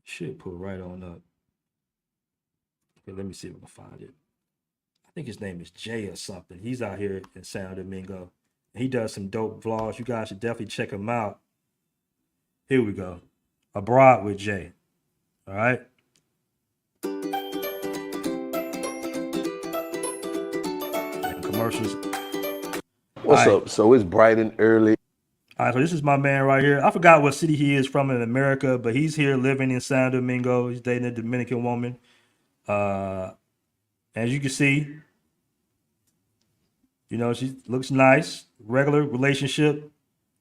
Should pull right on up. Okay, let me see if I can find it. I think his name is Jay or something. He's out here in San Domingo. He does some dope vlogs. You guys should definitely check him out. Here we go. Abroad with Jay. All right. And commercials. What's up? So it's bright and early. All right, so this is my man right here. I forgot what city he is from in America, but he's here living in San Domingo. He's dating a Dominican woman. As you can see, you know, she looks nice, regular relationship.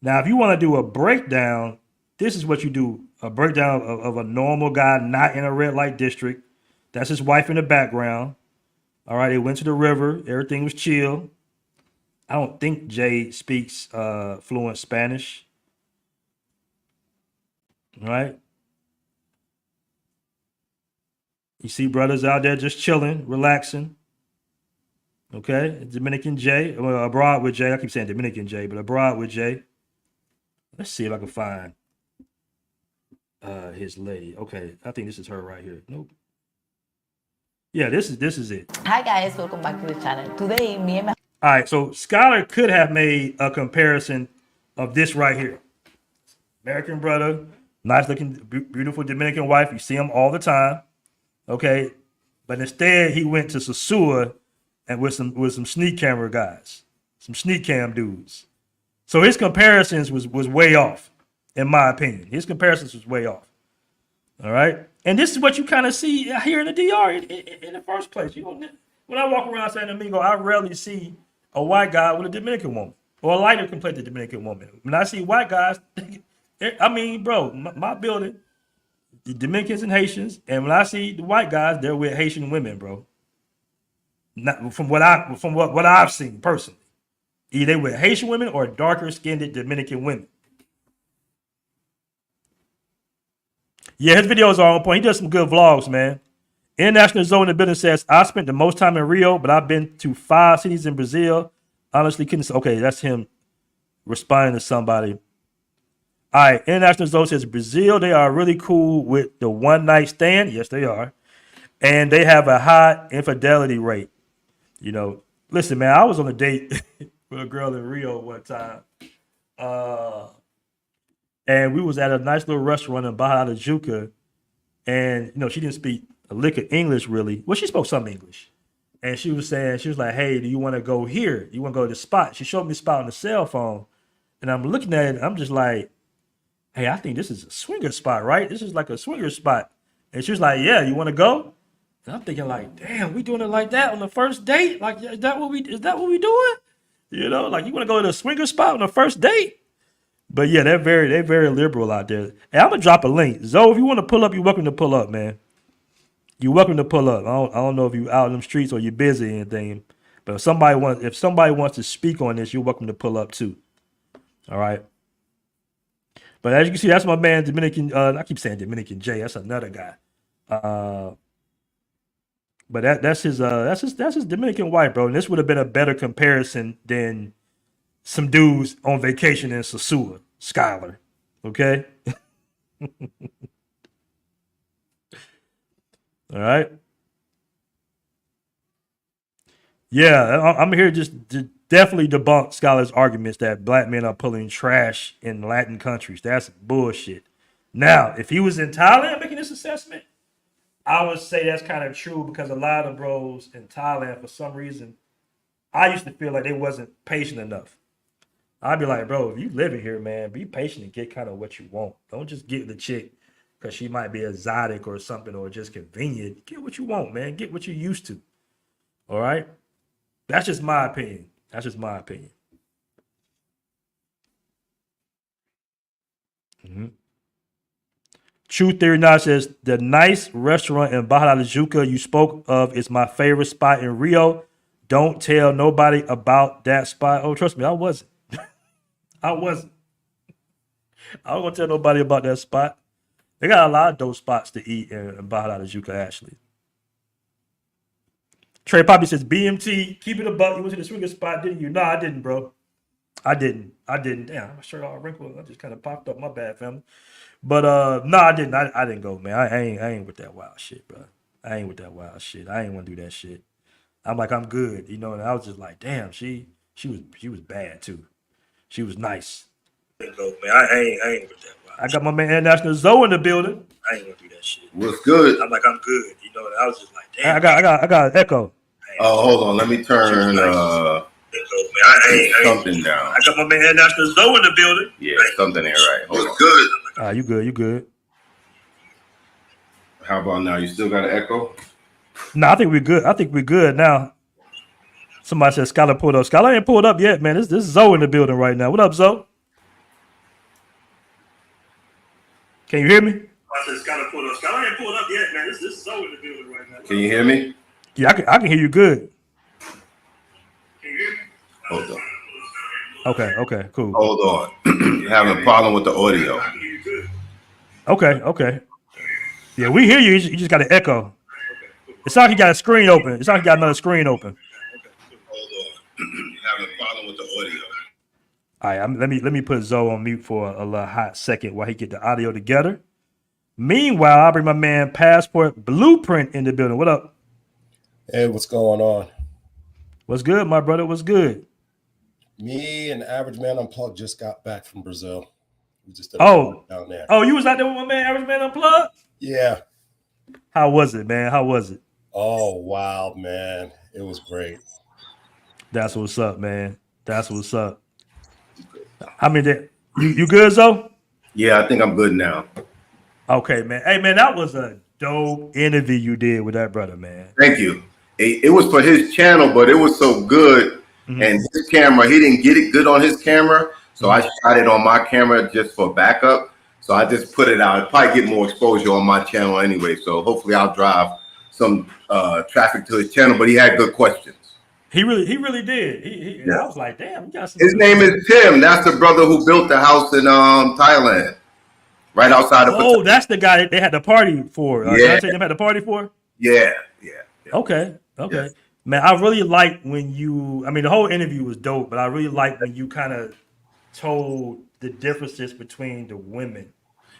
Now, if you want to do a breakdown, this is what you do. A breakdown of a normal guy not in a red light district. That's his wife in the background. All right, they went to the river. Everything was chill. I don't think Jay speaks fluent Spanish. All right. You see brothers out there just chilling, relaxing. Okay. Dominican Jay. Well, abroad with Jay. I keep saying Dominican Jay, but abroad with Jay. Let's see if I can find his lady. Okay. I think this is her right here. Nope. Yeah, this is it. Hi guys, welcome back to the channel. Today, me and my All right, so Skylar could have made a comparison of this right here. American brother, nice looking, beautiful Dominican wife. You see him all the time. Okay. But instead he went to Sosua and with some sneak camera guys, some sneak cam dudes. So his comparisons was way off, in my opinion. His comparisons was way off. All right. And this is what you kind of see here in the DR in the first place. You know, when I walk around San Domingo, I rarely see a white guy with a Dominican woman or a lighter complected Dominican woman. When I see white guys, I mean, bro, my building, the Dominicans and Haitians, and when I see the white guys, they're with Haitian women, bro. Not from what I've seen personally. Either they with Haitian women or darker skinned Dominican women. Yeah, his videos are on point. He does some good vlogs, man. International Zone in the building says, I spent the most time in Rio, but I've been to 5 cities in Brazil. Honestly, couldn't say. Okay, that's him responding to somebody. All right, International Zone says, Brazil, they are really cool with the one night stand. Yes, they are. And they have a high infidelity rate. You know, listen, man, I was on a date with a girl in Rio one time. And we was at a nice little restaurant in Barra da Tijuca. And, you know, she didn't speak a lick of English, really. Well, she spoke some English. And she was like, hey, do you want to go here? You want to go to the spot? She showed me the spot on the cell phone. And I'm looking at it. I'm just like, hey, I think this is a swinger spot, right? This is like a swinger spot. And she was like, yeah, you want to go? And I'm thinking like, damn, we doing it like that on the first date? Like, is that what we doing? You know, like you want to go to the swinger spot on the first date? But yeah, they're very liberal out there. And I'm gonna drop a link. Zoe, if you want to pull up, you're welcome to pull up, man. You're welcome to pull up. I don't know if you out in them streets or you're busy or anything. But if somebody wants to speak on this, you're welcome to pull up too. All right. But as you can see, that's my man Dominican. I keep saying Dominican Jay. That's another guy. But that's his Dominican wife, bro. And this would have been a better comparison than some dudes on vacation in Sosua, Skylar. Okay. All right. Yeah, I'm here just to definitely debunk Skylar's arguments that black men are pulling trash in Latin countries. That's bullshit. Now, if he was in Thailand making this assessment, I would say that's kind of true because a lot of bros in Thailand, for some reason, I used to feel like they wasn't patient enough. I'd be like, bro, if you living here, man, be patient and get kind of what you want. Don't just get the chick because she might be exotic or something or just convenient. Get what you want, man. Get what you're used to. All right? That's just my opinion. That's just my opinion. Mm-hmm. True Theory Now says, the nice restaurant in Barra da Tijuca you spoke of is my favorite spot in Rio. Don't tell nobody about that spot. Oh, trust me, I wasn't. I wasn't gonna tell nobody about that spot. They got a lot of dope spots to eat in Barra da Tijuca, actually. Trey Poppy says, BMT, keep it a buck. You went to the swinger spot, didn't you? No, I didn't, bro. I didn't. Damn, my shirt all wrinkled. I just kind of popped up. My bad, family. But no, I didn't. I didn't go, man. I ain't with that wild shit, bro. I ain't with that wild shit. I ain't want to do that shit. I'm like, I'm good, you know. And I was just like, damn, she was bad too. She was nice. I didn't go, man. I ain't with that wild. I got my man International Zoe in the building. I ain't gonna do that shit. What's good? I'm like, I'm good, you know. And I was just like, damn. I got an echo. Oh, hold on. Let me turn. Something down. I got my man National Zoe in the building. Yeah, something ain't right. Hold on. Good. You good? You good? How about now? You still got an echo? No, I think we're good. I think we're good now. Somebody said Skylar pulled up. Skylar ain't pulled up yet, man. This is Zoe in the building right now. What up, Zoe? Can you hear me? I said Skylar pulled up. Skylar ain't pulled up yet, man. This is Zoe in the building right now. Can you hear me? Yeah, I can hear you good. Can you hear me? Hold on. Okay, cool. Hold on. You're having a problem with the audio. Okay. Yeah, we hear you. You just got an echo. It's like you got a screen open. It's like you got another screen open. Hold on. You're having a problem with the audio. All right, let me put Zoe on mute for a little hot second while he get the audio together. Meanwhile, I'll bring my man Passport Blueprint in the building. What up? Hey, what's going on? What's good, my brother? What's good? Me and Average Man Unplugged just got back from Brazil. We just did down there. Oh, you was out there with my man Average Man Unplugged? Yeah. How was it, man? How was it? Oh, wow, man. It was great. That's what's up, man. That's what's up. I mean, you good, Zoe? Yeah, I think I'm good now. Okay, man. Hey, man, that was a dope interview you did with that brother, man. Thank you. It was for his channel, but it was so good. Mm-hmm. And his camera, he didn't get it good on his camera. So I shot it on my camera just for backup. So I just put it out. I'll probably get more exposure on my channel anyway. So hopefully I'll drive some traffic to his channel. But he had good questions. He really did. Yeah. I was like, damn, you got some. His name is Tim. That's the brother who built the house in Thailand, right outside of. Oh, that's the guy that they had the party for. Yeah, they had the party for. Yeah. Okay. Yeah. Man, I really like when you. I mean, the whole interview was dope, but I really like when you kind of told the differences between the women.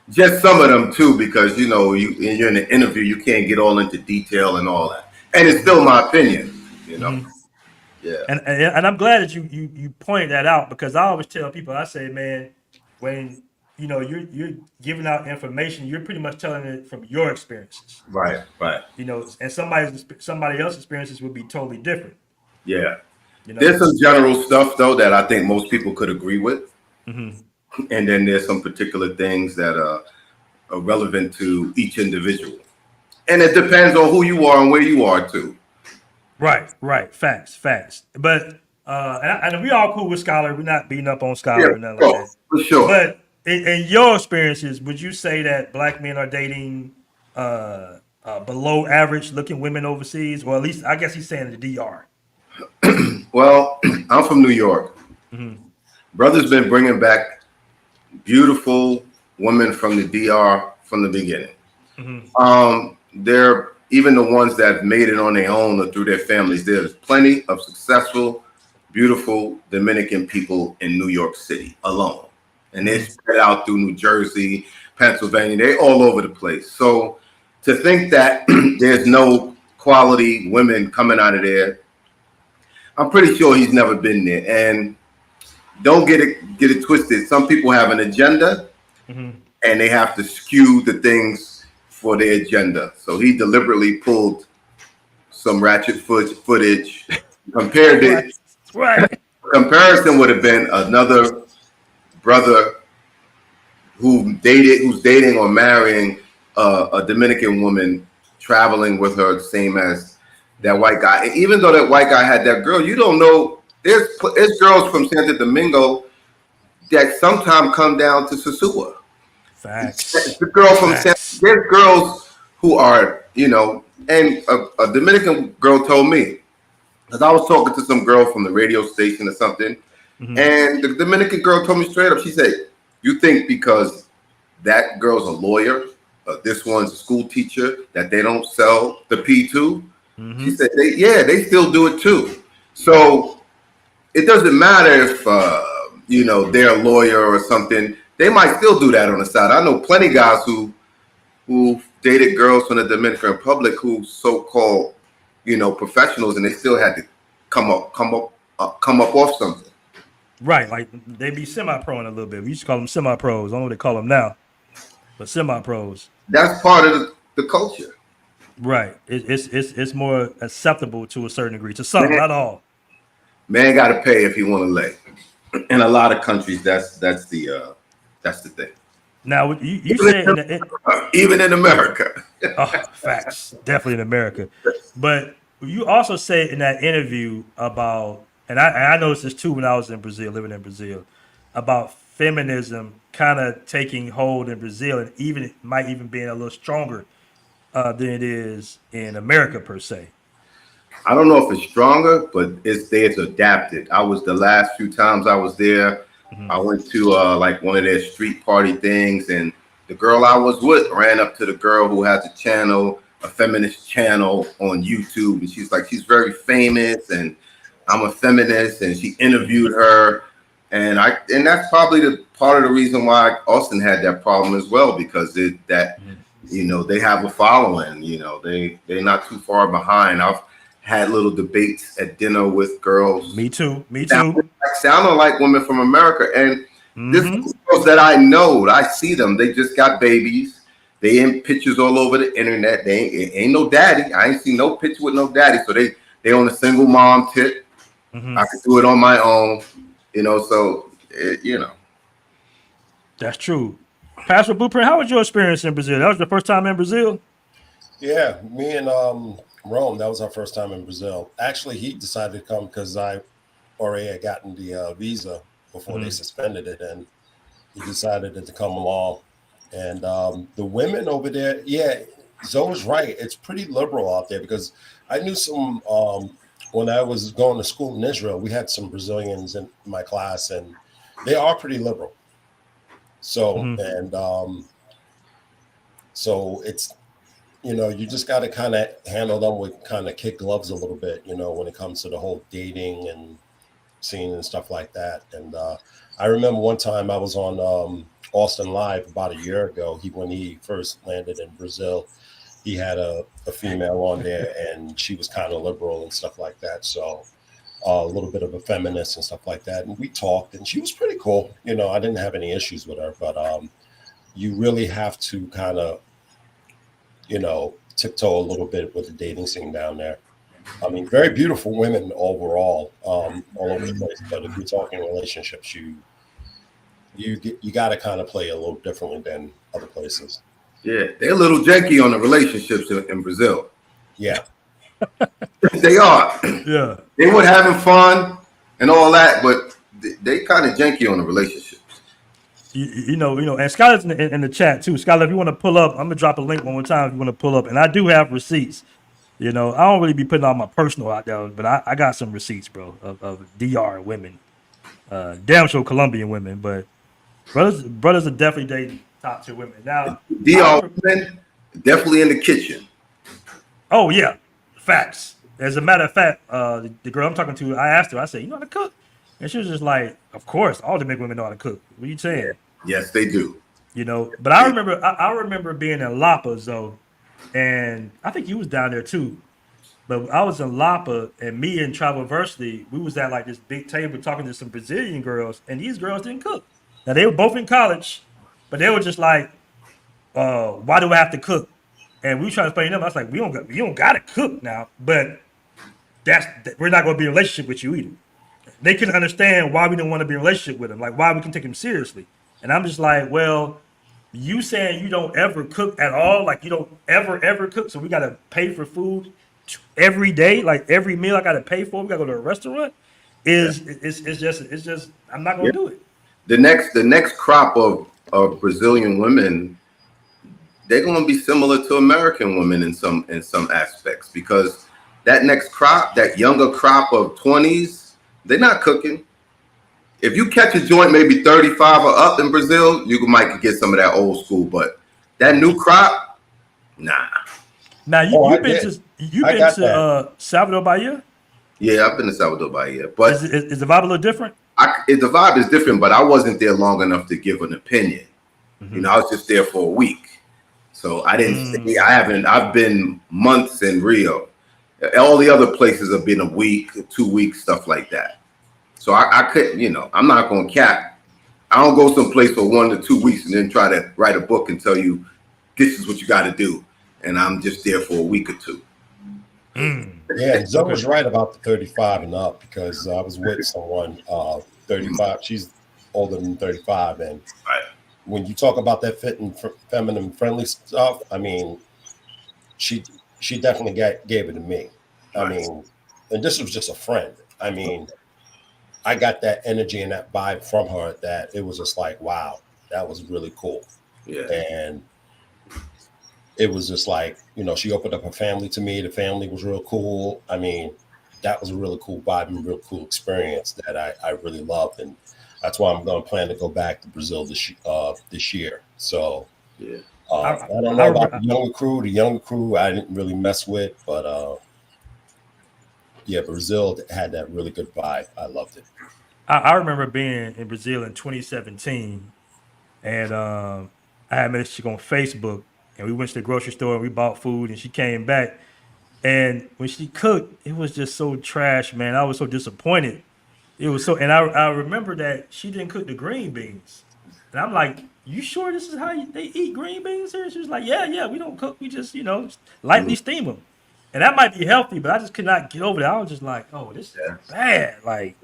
Just some of them too, because you're in an interview, you can't get all into detail and all that. And it's still my opinion, Mm-hmm. Yeah. And I'm glad that you pointed that out, because I always tell people, I say, man, when you're giving out information, you're pretty much telling it from your experiences. Right. And somebody else's experiences would be totally different. Yeah. There's some general stuff though that I think most people could agree with. Mm-hmm. And then there's some particular things that are relevant to each individual. And it depends on who you are and where you are too. Right. Facts. But and we all cool with Scholar. We're not beating up on Scholar or nothing like that. For sure. But in your experiences, would you say that black men are dating below average looking women overseas? Or at least, I guess he's saying the DR. Well, I'm from New York. Mm-hmm. Brother's been bringing back beautiful women from the DR from the beginning. Mm-hmm. They're even the ones that made it on their own or through their families. There's plenty of successful, beautiful Dominican people in New York City alone. And they're spread out through New Jersey, Pennsylvania. They're all over the place. So to think that there's no quality women coming out of there, I'm pretty sure he's never been there. And don't get it twisted. Some people have an agenda, mm-hmm. and they have to skew the things for their agenda. So he deliberately pulled some ratchet footage, compared it. Right. Comparison would have been another brother who's dating or marrying a Dominican woman, traveling with her, same as that white guy. And even though that white guy had that girl, you don't know. There's girls from Santo Domingo that sometimes come down to Sosua. Facts. The girl from there's girls who are, and a Dominican girl told me, because I was talking to some girl from the radio station or something, mm-hmm. and the Dominican girl told me straight up, she said, you think because that girl's a lawyer, this one's a school teacher, that they don't sell the P2? Mm-hmm. She said, they still do it too. So it doesn't matter if, they're a lawyer or something. They might still do that on the side. I know plenty of guys who dated girls from the Dominican Republic who so-called, professionals, and they still had to come up off something. Right, like they be semi-pro in a little bit. We used to call them semi-pros. I don't know what they call them now, but semi-pros. That's part of the culture. Right. It's more acceptable to a certain degree, to some, not all. Man got to pay if he want to lay. In a lot of countries, that's the thing. Now you said even in America. Facts, definitely in America. But you also said in that interview about, and I noticed this too when I was in Brazil, living in Brazil, about feminism kind of taking hold in Brazil, and even it might even being a little stronger than it is in America per se. I don't know if it's stronger, but it's adapted. I was the last few times I was there. I went to like one of their street party things, and the girl I was with ran up to the girl who has a channel, a feminist channel on YouTube, and she's like, she's very famous, and I'm a feminist, and she interviewed her, and that's probably the part of the reason why Austin had that problem as well, because they have a following. They're not too far behind. I've had little debates at dinner with girls. Me too. Sounding like women from America. And this is girls that I know. I see them. They just got babies. They in pictures all over the internet. They ain't no daddy. I ain't seen no picture with no daddy. So they on a single mom tip. I could do it on my own. That's true. Pastor Blueprint, how was your experience in Brazil? That was the first time in Brazil? Yeah, me and Rome, that was our first time in Brazil. Actually, he decided to come because I already had gotten the visa before they suspended it, and he decided to come along. And the women over there, yeah, Zoe's right. It's pretty liberal out there, because I knew some, when I was going to school in Israel, we had some Brazilians in my class, and they are pretty liberal. So, so it's, you just got to kind of handle them with kind of kid gloves a little bit, when it comes to the whole dating and scene and stuff like that. And I remember one time I was on Austin Live about a year ago. When he first landed in Brazil, he had a female on there, and she was kind of liberal and stuff like that. So a little bit of a feminist and stuff like that. And we talked, and she was pretty cool. I didn't have any issues with her, but you really have to kind of, tiptoe a little bit with the dating scene down there. I mean, very beautiful women overall, all over the place. But if you're talking relationships, you got to kind of play a little differently than other places. Yeah, they're a little janky on the relationships in Brazil. Yeah, they are. Yeah, they were having fun and all that, but they kind of janky on the relationships. You know, and Skyler's in the chat too. Skyler, if you want to pull up, I'm gonna drop a link one more time if you want to pull up. And I do have receipts. I don't really be putting all my personal out there, but I got some receipts, bro, of DR women, damn sure Colombian women, but brothers are definitely dating top tier women. Now, DR women definitely in the kitchen. Oh yeah, facts. As a matter of fact, the girl I'm talking to, I asked her, I said, "You know how to cook?" And she was just like, "Of course, all the big women know how to cook." What are you saying? Yes, they do. But I remember being in Lapa, though, and I think you was down there too. But I was in Lapa, and me and Travelversity, we was at like this big table talking to some Brazilian girls, and these girls didn't cook. Now they were both in college, but they were just like, "Why do I have to cook?" And we were trying to explain to them. I was like, "We don't gotta cook now, but we're not gonna be in a relationship with you either." They couldn't understand why we didn't want to be in a relationship with them, like why we can take them seriously. And I'm just like, well, you saying you don't ever cook at all, like you don't ever cook, so we gotta pay for food every day, like every meal I gotta pay for. We gotta go to a restaurant. It's just I'm not gonna do it. The next crop of Brazilian women, they're gonna be similar to American women in some aspects, because that next crop, that younger crop of 20s. They're not cooking. If you catch a joint maybe 35 or up in Brazil, you might get some of that old school, but that new crop, nah. Now you've been to Salvador Bahia? Yeah, I've been to Salvador Bahia, but is the vibe a little different? The vibe is different, but I wasn't there long enough to give an opinion. I was just there for a week, so I didn't. I've been months in Rio. All the other places have been a week, 2 weeks, stuff like that. So I couldn't, I'm not going to cap. I don't go someplace for 1 to 2 weeks and then try to write a book and tell you this is what you got to do. And I'm just there for a week or two. Yeah, and Zoe was right about the 35 and up because I was with someone 35. She's older than 35, and when you talk about that fit and feminine friendly stuff, I mean, she definitely gave it to me. I mean, and this was just a friend. I mean, I got that energy and that vibe from her that it was just like, wow, that was really cool. Yeah. And it was just like, you know, she opened up her family to me. The family was real cool. I mean, that was a really cool vibe and real cool experience that I really loved. And that's why I'm going to plan to go back to Brazil this year. So yeah. I don't know about the younger crew. The younger crew I didn't really mess with, but yeah, Brazil had that really good vibe. I loved it. I remember being in Brazil in 2017, and I had met this chick on Facebook, and we went to the grocery store and we bought food, and she came back, and when she cooked, it was just so trash, man. I was so disappointed. It was so, and I remember that she didn't cook the green beans, and I'm like, "You sure this is how they eat green beans here?" She was like, "Yeah, we don't cook. We just lightly steam them." And that might be healthy, but I just could not get over that. I was just like, "Oh, this is bad. Like,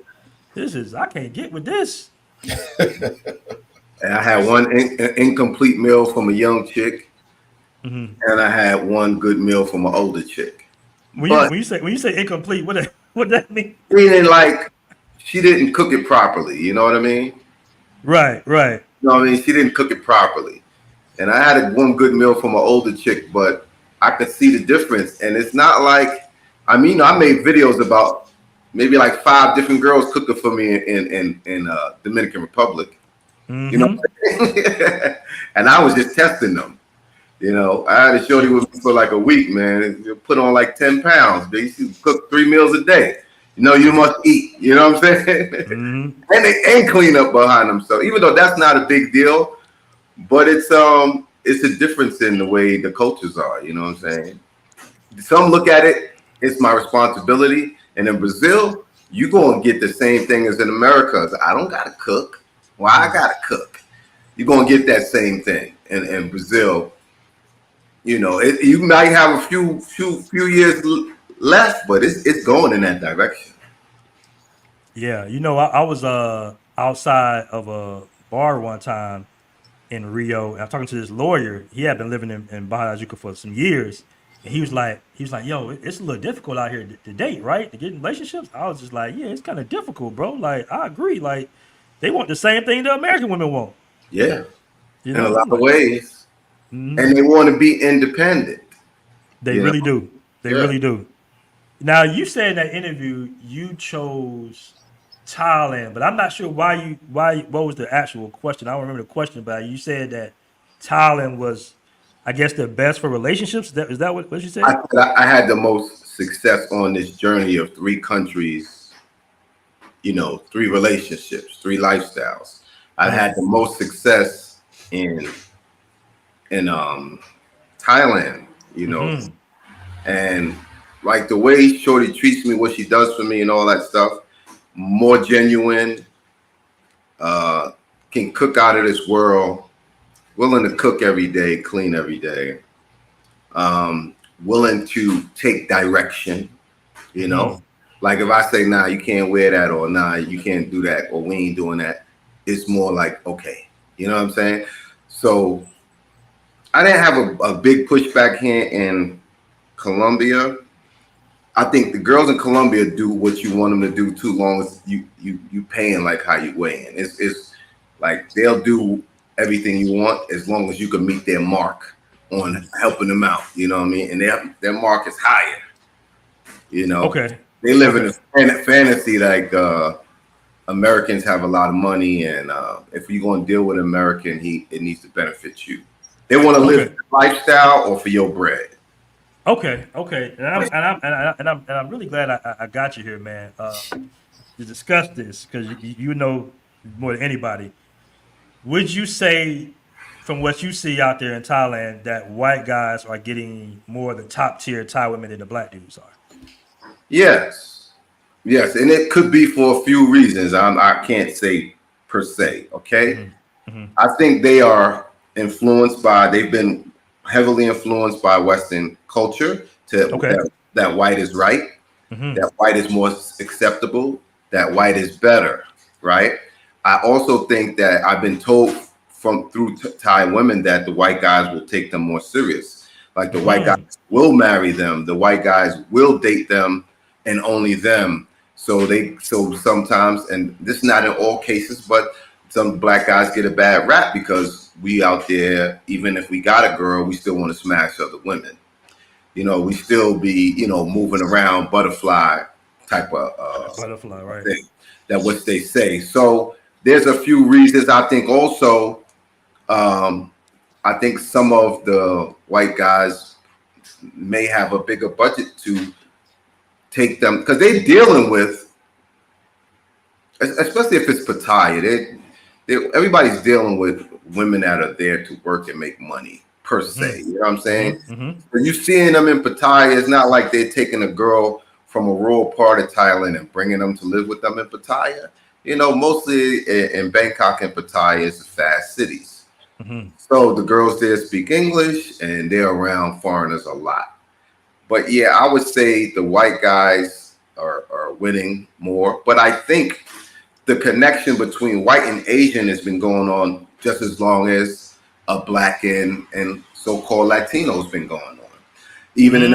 I can't get with this." And I had one incomplete meal from a young chick, and I had one good meal from an older chick. When you say incomplete, what that mean? Meaning like she didn't cook it properly. You know what I mean? Right. You know what I mean? She didn't cook it properly. And I had one good meal from an older chick, but I could see the difference. And it's not like, I mean, I made videos about maybe like 5 different girls cooking for me in Dominican Republic. You know, and I was just testing them. You know, I had a shorty with me for like a week, man. Put on like 10 pounds. They used to cook 3 meals a day. You know, you must eat. You know what I'm saying? And clean up behind them. So even though that's not a big deal, but it's a difference in the way the cultures are. You know what I'm saying? Some look at it, it's my responsibility. And in Brazil, you gonna get the same thing as in America. I don't gotta cook. Well, I gotta cook. You're gonna get that same thing in Brazil. You know, you might have a few years left, but it's going in that direction. Yeah, I was outside of a bar one time in Rio, and I'm talking to this lawyer. He had been living in Baja Juca for some years, and he was like, "Yo, it's a little difficult out here to date, right? To get in relationships." I was just like, "Yeah, it's kind of difficult, bro. Like, I agree. Like, they want the same thing the American women want." Yeah, in a lot of ways, and they want to be independent. They really do. They really do. Now, you said in that interview you chose Thailand, but I'm not sure why. What was the actual question? I don't remember the question, but you said that Thailand was, I guess, the best for relationships. Is that what you said? I had the most success on this journey of 3 countries. You know, 3 relationships, 3 lifestyles. I had the most success in Thailand. You know, and like the way Shorty treats me, what she does for me, and all that stuff. More genuine, can cook out of this world, willing to cook every day, clean every day, willing to take direction, you know, like if I say, nah, you can't wear that, or nah, you can't do that, or we ain't doing that, it's more like, okay, you know what I'm saying? So I didn't have a big pushback here in Colombia. I think the girls in Colombia do what you want them to do too long as you paying like how you weigh in. It's like they'll do everything you want as long as you can meet their mark on helping them out. You know what I mean? And their mark is higher. You know, they live in a fantasy like Americans have a lot of money, and if you're going to deal with an American, it needs to benefit you. They want to live a lifestyle or for your bread. Okay. And I'm really glad I got you here, man, to discuss this, because you know more than anybody. Would you say, from what you see out there in Thailand, that white guys are getting more of the top tier Thai women than the black dudes are? Yes, and it could be for a few reasons. I can't say per se. Okay, I think they are influenced by. They've been heavily influenced by Western culture to that white is right, that white is more acceptable, that white is better, right? I also think that I've been told through Thai women that the white guys will take them more serious. Like the white guys will marry them, the white guys will date them and only them. So sometimes, and this is not in all cases, but some black guys get a bad rap because we out there, even if we got a girl, we still want to smash other women. We still be, moving around butterfly type of butterfly, right? thing. That what they say. So there's a few reasons. I think also, I think some of the white guys may have a bigger budget to take them because they're dealing with, especially if it's Pattaya, everybody's dealing with women that are there to work and make money per se. You know what I'm saying? But you seeing them in Pattaya, it's not like they're taking a girl from a rural part of Thailand and bringing them to live with them in Pattaya. Mostly in Bangkok and Pattaya, it's fast cities. So the girls there speak English and they're around foreigners a lot. But yeah, I would say the white guys are winning more. But I think the connection between white and Asian has been going on just as long as a black and so-called Latino has been going on. Even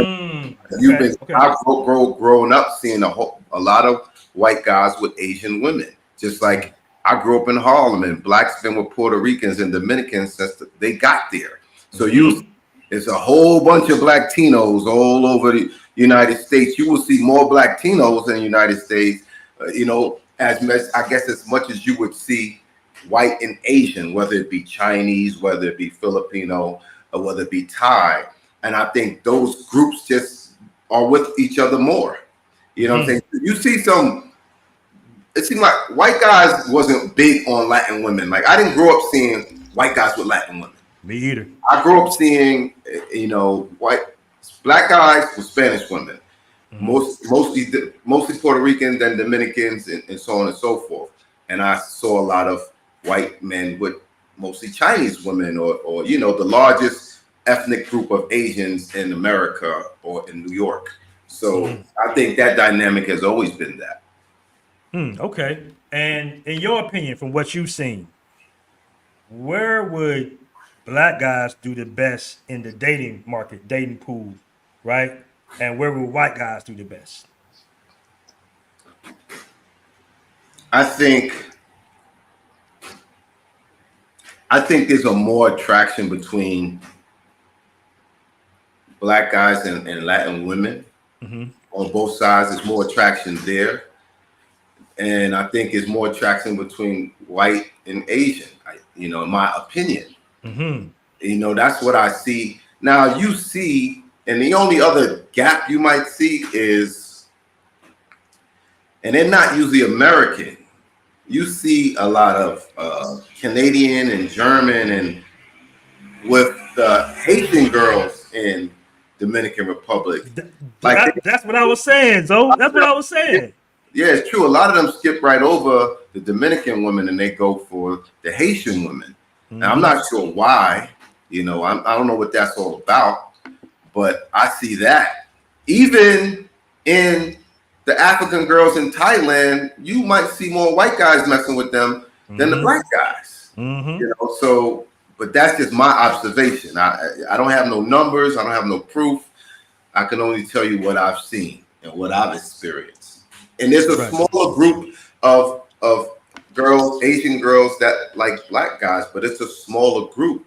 I've grown up seeing a lot of white guys with Asian women. Just like I grew up in Harlem and blacks been with Puerto Ricans and Dominicans since they got there. So it's a whole bunch of Blactinos all over the United States. You will see more Blactinos in the United States, as much as you would see white and Asian, whether it be Chinese, whether it be Filipino, or whether it be Thai. And I think those groups just are with each other more. You know what I'm saying? You see it seemed like white guys wasn't big on Latin women. Like I didn't grow up seeing white guys with Latin women. Me either. I grew up seeing, black guys with Spanish women. Mostly Puerto Ricans and Dominicans and so on and so forth. And I saw a lot of white men with mostly Chinese women or the largest ethnic group of Asians in America or in New York. So I think that dynamic has always been that. Okay. And in your opinion, from what you've seen, where would black guys do the best in the dating market, dating pool, right? And where would white guys do the best? I think there's a more attraction between black guys and Latin women. On both sides. There's more attraction there. And I think there's more attraction between white and Asian, in my opinion. That's what I see. Now you see, and the only other gap you might see is, and they're not usually American. You see a lot of Canadian and German and with the Haitian girls in Dominican Republic. That's what I was saying, Zo. That's what I was saying. Yeah, it's true. A lot of them skip right over the Dominican women and they go for the Haitian women. Now, I'm not sure why. I don't know what that's all about, but I see that. Even in the African girls in Thailand, you might see more white guys messing with them than the black guys. But that's just my observation. I don't have no numbers. I don't have no proof. I can only tell you what I've seen and what I've experienced. And there's a smaller group of girls, Asian girls that like black guys, but it's a smaller group.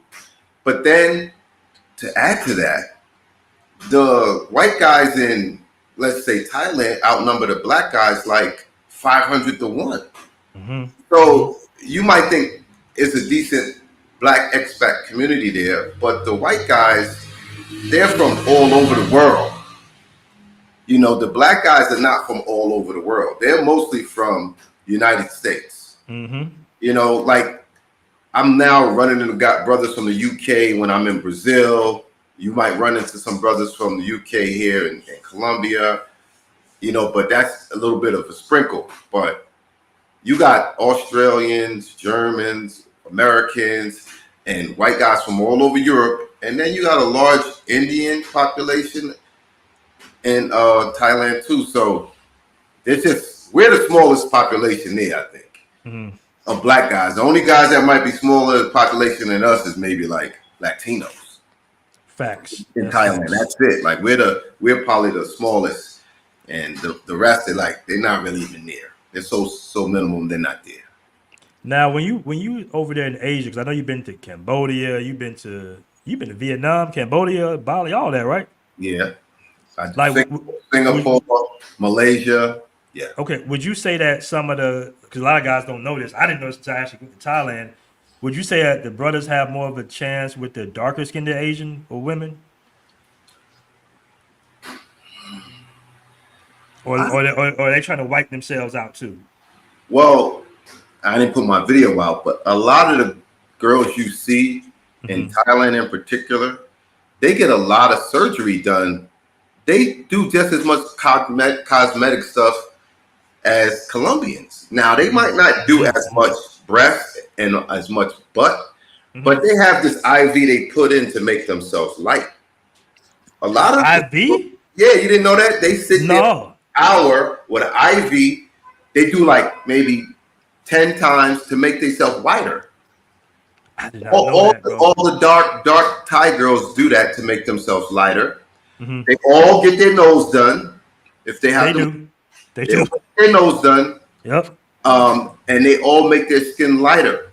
But then to add to that, the white guys in, let's say, Thailand outnumber the black guys like 500 to 1. So you might think it's a decent black expat community there, but the white guys, they're from all over the world. The black guys are not from all over the world. They're mostly from United States. Like I'm now running into brothers from the UK when I'm in Brazil. You might run into some brothers from the UK here in Colombia, but that's a little bit of a sprinkle. But you got Australians, Germans, Americans, and white guys from all over Europe. And then you got a large Indian population. in Thailand too. So we're the smallest population there, I think, of black guys. The only guys that might be smaller population than us is maybe like Latinos. Facts. In Thailand. That's it. Like we're probably the smallest, and the rest are like they're not really even there. They're so minimum. They're not there. Now, when you over there in Asia, because I know you've been to Cambodia, you've been to Vietnam, Cambodia, Bali, all that, right? Yeah. Like Singapore, Malaysia. Yeah. Okay. Would you say that some of because a lot of guys don't know this. I didn't know this until I actually went to Thailand. Would you say that the brothers have more of a chance with the darker skinned Asian or women? Or are they trying to wipe themselves out too? Well, I didn't put my video out, but a lot of the girls you see in Thailand in particular, they get a lot of surgery done. They do just as much cosmetic stuff as Colombians. Now, they might not do as much breast and as much butt, but they have this IV they put in to make themselves light. A lot of IV? Yeah, you didn't know that? They sit there for an hour with an IV. They do like maybe 10 times to make themselves whiter. I did not know that, bro. All the dark Thai girls do that to make themselves lighter. They all get their nose done if they have They do. Get their nose done. Yep. And they all make their skin lighter.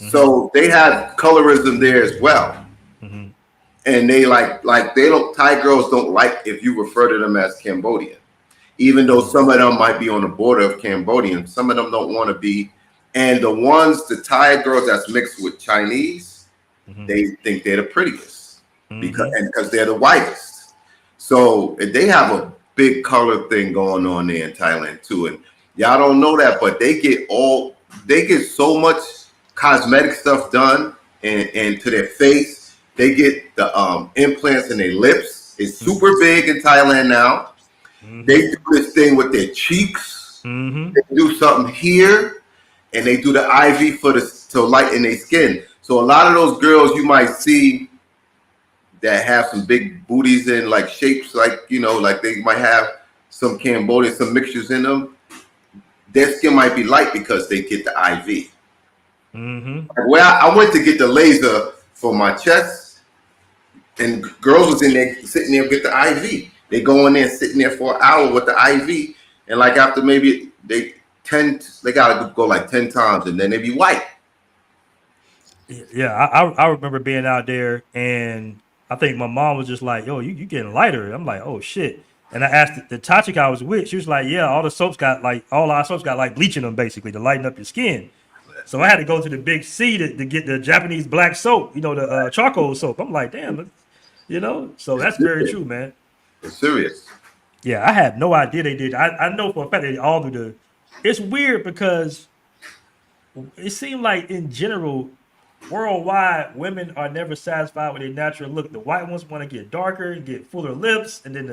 So they have colorism there as well. And they Thai girls don't like if you refer to them as Cambodian. Even though some of them might be on the border of Cambodian, some of them don't want to be. And the Thai girls that's mixed with Chinese, they think they're the prettiest because they're the whitest. So they have a big color thing going on there in Thailand too. And y'all don't know that, but they get so much cosmetic stuff done and to their face. They get the implants in their lips. It's super big in Thailand now. They do this thing with their cheeks. They do something here, and they do the IV to lighten their skin. So a lot of those girls you might see that have some big booties and like shapes, like they might have some Cambodian, some mixtures in them. Their skin might be light because they get the IV. Where I went to get the laser for my chest, and girls was in there sitting there with the IV. They go in there sitting there for an hour with the IV, and like after maybe they gotta go like 10 times, and then they be white. Yeah, I remember being out there, and I think my mom was just like, "Yo, you getting lighter." I'm like, "Oh shit!" And I asked the Tachik I was with, she was like, "Yeah, all our soaps got like bleach in them basically to lighten up your skin." So I had to go to the big C to get the Japanese black soap, the charcoal soap. I'm like, damn, so that's very true, man. It's serious. Yeah, I had no idea they did. I know for a fact they all do it's weird because it seemed like in general, worldwide, women are never satisfied with their natural look. The white ones want to get darker and get fuller lips, and then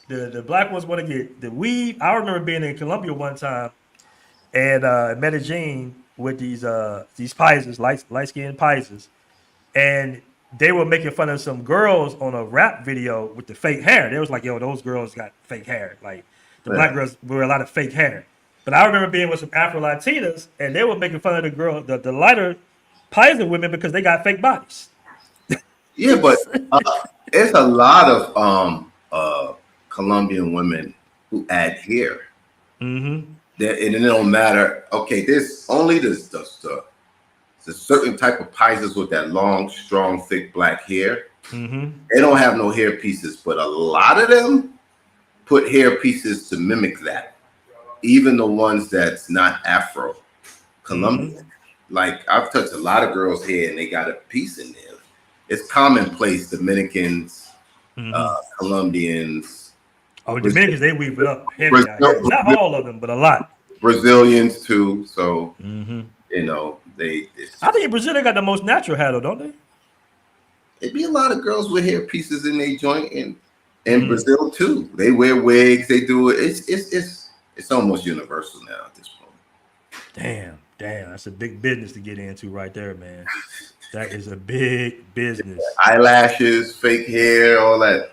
the black ones want to get the weave. I remember being in Colombia one time and Medellin with these paisas, light-skinned paisas, and they were making fun of some girls on a rap video with the fake hair. They was like, "Yo, those girls got fake hair." Like the black girls wear a lot of fake hair. But I remember being with some Afro Latinas, and they were making fun of the lighter paisa women because they got fake bodies. Yeah, but there's a lot of Colombian women who add hair. And it don't matter. Okay, there's only the certain type of paisas with that long, strong, thick black hair. They don't have no hair pieces, but a lot of them put hair pieces to mimic that. Even the ones that's not Afro Colombian. Like I've touched a lot of girls' hair and they got a piece in there. It's commonplace. Dominicans, Colombians. Oh, Dominicans, they weave it up heavy. Not all of them, but a lot. Brazilians too. So I think Brazil they got the most natural hair, though, don't they? It'd be a lot of girls with hair pieces in their joint, and in Brazil too. They wear wigs. They do it. It's almost universal now at this point. Damn, that's a big business to get into right there, man. That is a big business. Eyelashes, fake hair, all that.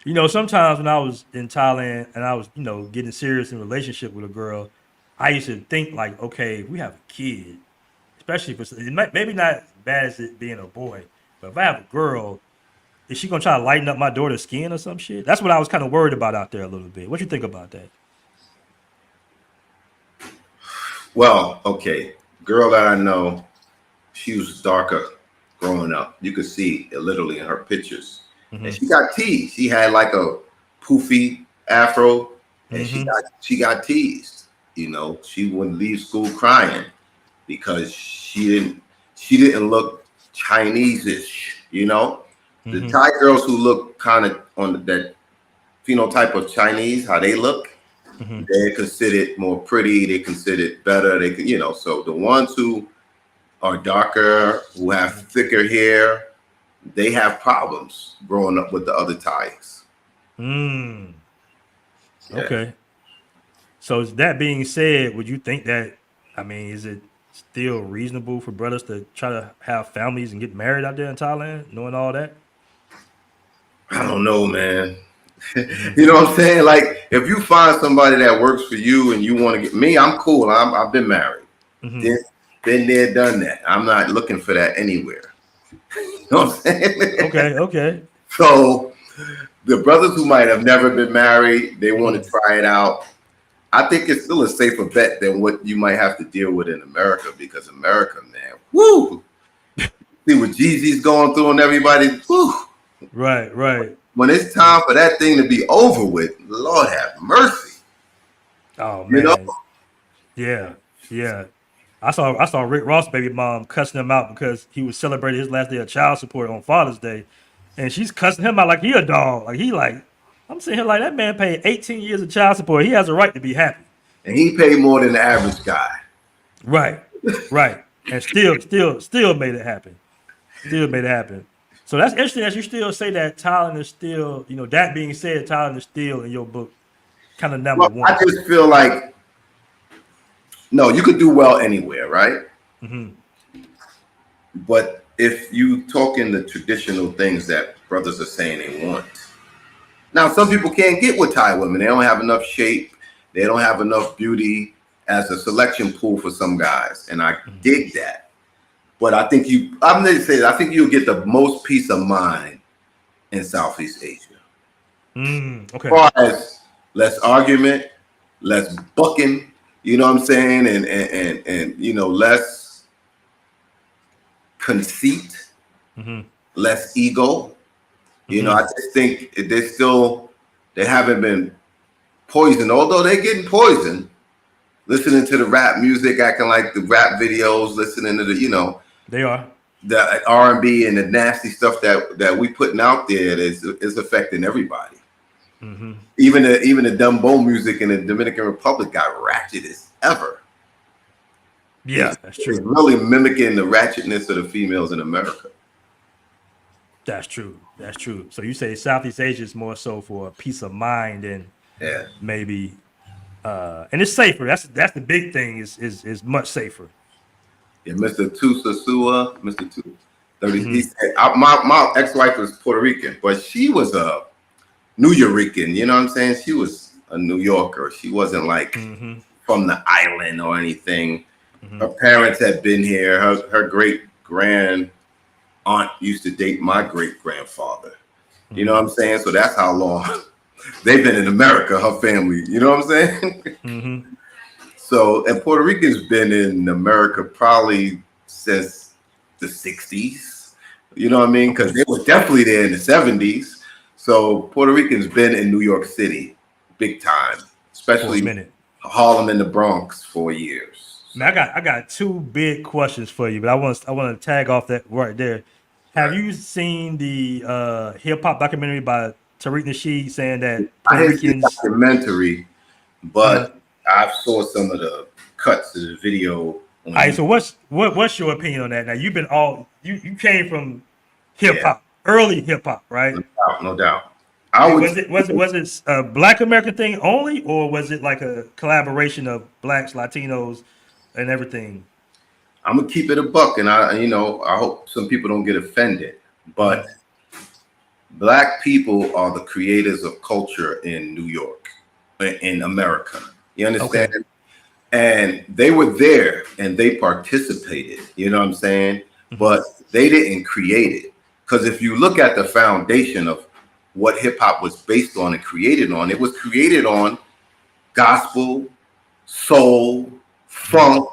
You know, sometimes when I was in Thailand and I was, you know, getting serious in a relationship with a girl, I used to think like, okay, if we have a kid, especially if maybe not as bad as it being a boy, but if I have a girl, is she gonna try to lighten up my daughter's skin or some shit? That's what I was kind of worried about out there a little bit. What you think about that? Well, okay, girl that I know, she was darker growing up. You could see it literally in her pictures. And she got teased. She had like a poofy afro, and she got teased. You know, she wouldn't leave school crying because she didn't look Chinese-ish. You know, the Thai girls who look kind of on that phenotype of Chinese, how they look, they're considered more pretty. They considered better. They could, you know, so the ones who are darker, who have thicker hair, they have problems growing up with the other Thais. Mm. Yeah. Okay. So that being said, would you think that, I mean, is it still reasonable for brothers to try to have families and get married out there in Thailand, knowing all that? I don't know, man. You know what I'm saying? Like, if you find somebody that works for you and you want to get me, I'm cool. I've been married. Been there, done that. I'm not looking for that anywhere. You know what I'm saying? Okay. So the brothers who might have never been married, they want to try it out. I think it's still a safer bet than what you might have to deal with in America, because America, man, woo! See what Jeezy's going through and everybody, woo! Right. When it's time for that thing to be over with, Lord have mercy. Oh man. You know? Yeah. I saw Rick Ross' baby mom cussing him out because he was celebrating his last day of child support on Father's Day, and she's cussing him out like he a dog. I'm sitting here like, that man paid 18 years of child support. He has a right to be happy. And he paid more than the average guy. Right. And still made it happen. So that's interesting that you still say that Thailand is still, you know, that being said, Thailand is still in your book kind of number one. I just feel like, no, you could do well anywhere, right? But if you talk in the traditional things that brothers are saying they want. Now, some people can't get with Thai women. They don't have enough shape. They don't have enough beauty as a selection pool for some guys. And I dig that. But I think I'm going to say, I think you'll get the most peace of mind in Southeast Asia. Okay. As far as less argument, less bucking, you know what I'm saying? And you know, less conceit, less ego. You know, I just think they haven't been poisoned, although they're getting poisoned, listening to the rap music, acting like the rap videos, listening to the, you know, they are the R&B and the nasty stuff that we putting out there is affecting everybody. Even the Dumbo music in the Dominican Republic got ratchet as ever. Yeah, that's true. It's really mimicking the ratchetness of the females in America. That's true. So you say Southeast Asia is more so for peace of mind and maybe, and it's safer. That's the big thing. Is much safer. Yeah, Mr. Tusasua, Mr. 230. He said, my ex-wife was Puerto Rican, but she was a New Yorican. You know what I'm saying? She was a New Yorker. She wasn't like from the island or anything. Her parents had been here. Her great-grand aunt used to date my great-grandfather. You know what I'm saying? So that's how long they've been in America, her family. You know what I'm saying? So, and Puerto Rican's been in America probably since the 60s. You know what I mean? Because they were definitely there in the 70s. So Puerto Rican's been in New York City big time, especially Harlem and the Bronx for years. Man, I got two big questions for you, but I want to tag off that right there. Have you seen the hip hop documentary by Tariq Nasheed saying that Puerto Ricans? I the documentary, but I saw some of the cuts of the video. All right, so what's your opinion on that? Now you've been you came from hip hop, early hip hop, right? No doubt. Was it a Black American thing only, or was it like a collaboration of Blacks, Latinos, and everything? I'm gonna keep it a buck, and I hope some people don't get offended, but Black people are the creators of culture in New York, in America. You understand? Okay. And they were there and they participated, you know what I'm saying? But they didn't create it. Because if you look at the foundation of what hip hop was based on and created on, it was created on gospel, soul, funk,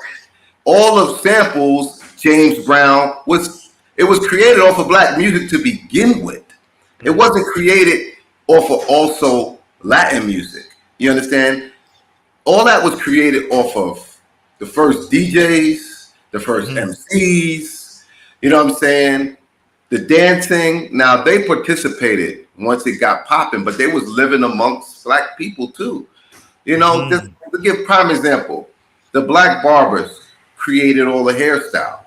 all of samples. James Brown it was created off of black music to begin with. It wasn't created off of also Latin music. You understand? All that was created off of the first DJs, the first MCs, you know what I'm saying? The dancing. Now they participated once it got popping, but they was living amongst black people too. You know, just to give prime example, the black barbers created all the hairstyles.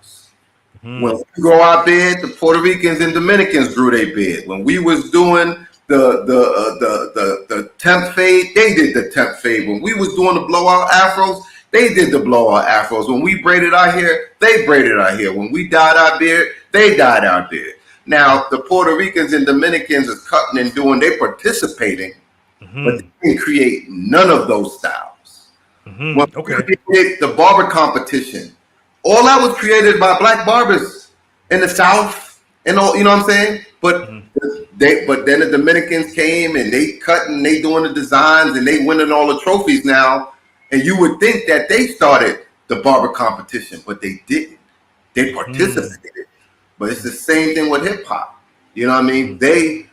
When we grow our beard, the Puerto Ricans and Dominicans grew their beard. When we was doing the temp fade, they did the temp fade. When we was doing the blowout afros, they did the blowout afros. When we braided our hair, they braided our hair. When we dyed our beard, they dyed our beard. Now the Puerto Ricans and Dominicans is cutting and doing, they participating, but they didn't create none of those styles. When we did the barber competition, all that was created by black barbers in the South, and all, you know what I'm saying? But then the Dominicans came and they cut and they doing the designs and they winning all the trophies now. And you would think that they started the barber competition, but they didn't. They participated. But it's the same thing with hip hop. You know what I mean? They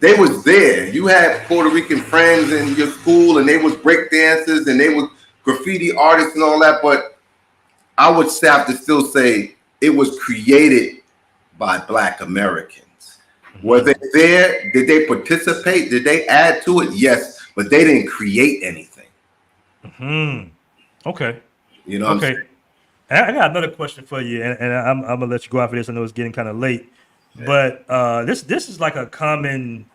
was there. You had Puerto Rican friends in your school and they was break dancers and they was graffiti artists and all that. But I would have to still say it was created by black Americans. Were they there? Did they participate? Did they add to it? Yes, but they didn't create anything. Okay. You know what I'm saying? I got another question for you, and I'm gonna let you go after this. I know it's getting kind of late, but this is like a common,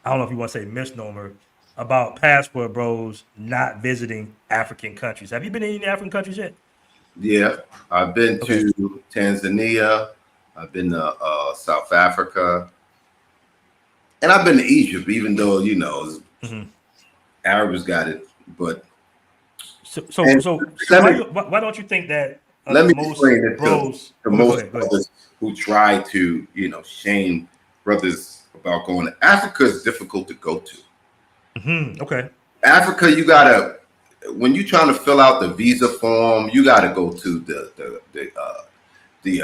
I don't know if you want to say misnomer about passport bros not visiting African countries. Have you been in any African countries yet? Yeah, I've been to Tanzania. I've been to South Africa, and I've been to Egypt. Even though you know Arabs got it, but why don't you think that let me most explain it bros, to most brothers who try to shame brothers about going to Africa is difficult to go to. Okay. Africa, you gotta, when you're trying to fill out the visa form, you gotta go to the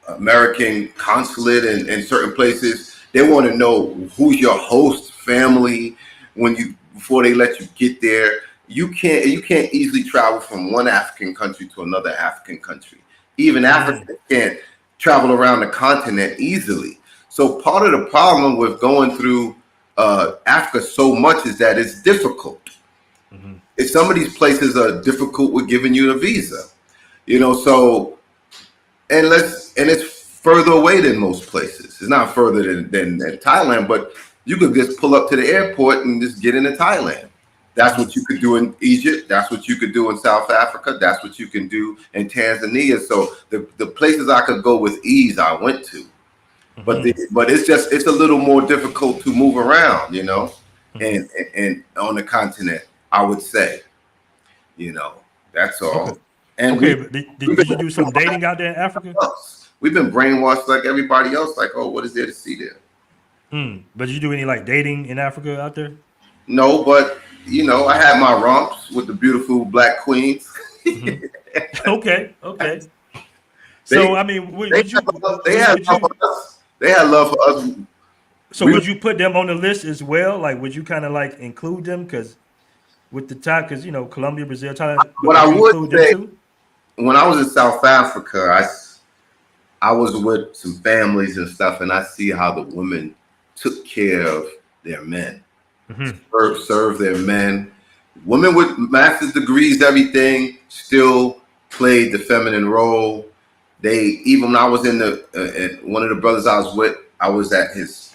American consulate in certain places. They want to know who's your host family before they let you get there. You can't easily travel from one African country to another African country. Even Africans can't travel around the continent easily. So part of the problem with going through Africa so much is that it's difficult. If some of these places are difficult with giving you a visa, so and it's further away than most places. It's not further than Thailand, but you could just pull up to the airport and just get into Thailand. That's what you could do in Egypt. That's what you could do in South Africa. That's what you can do in Tanzania. So the places I could go with ease, I went to. But it's a little more difficult to move around, and on the continent, I would say, that's all. Okay. And did you do some dating out there in Africa? We've been brainwashed like everybody else. Like, oh, what is there to see there? But did you do any like dating in Africa out there? No, but I had my romps with the beautiful black queens. Okay. So I mean, they had love for us. So would you put them on the list as well? Like, would you kind of like include them because with the time, because Colombia, Brazil, Thailand. What I would say, when I was in South Africa, I was with some families and stuff, and I see how the women took care of their men, serve their men. Women with master's degrees, everything, still played the feminine role. Even when I was in one of the brothers I was with, I was at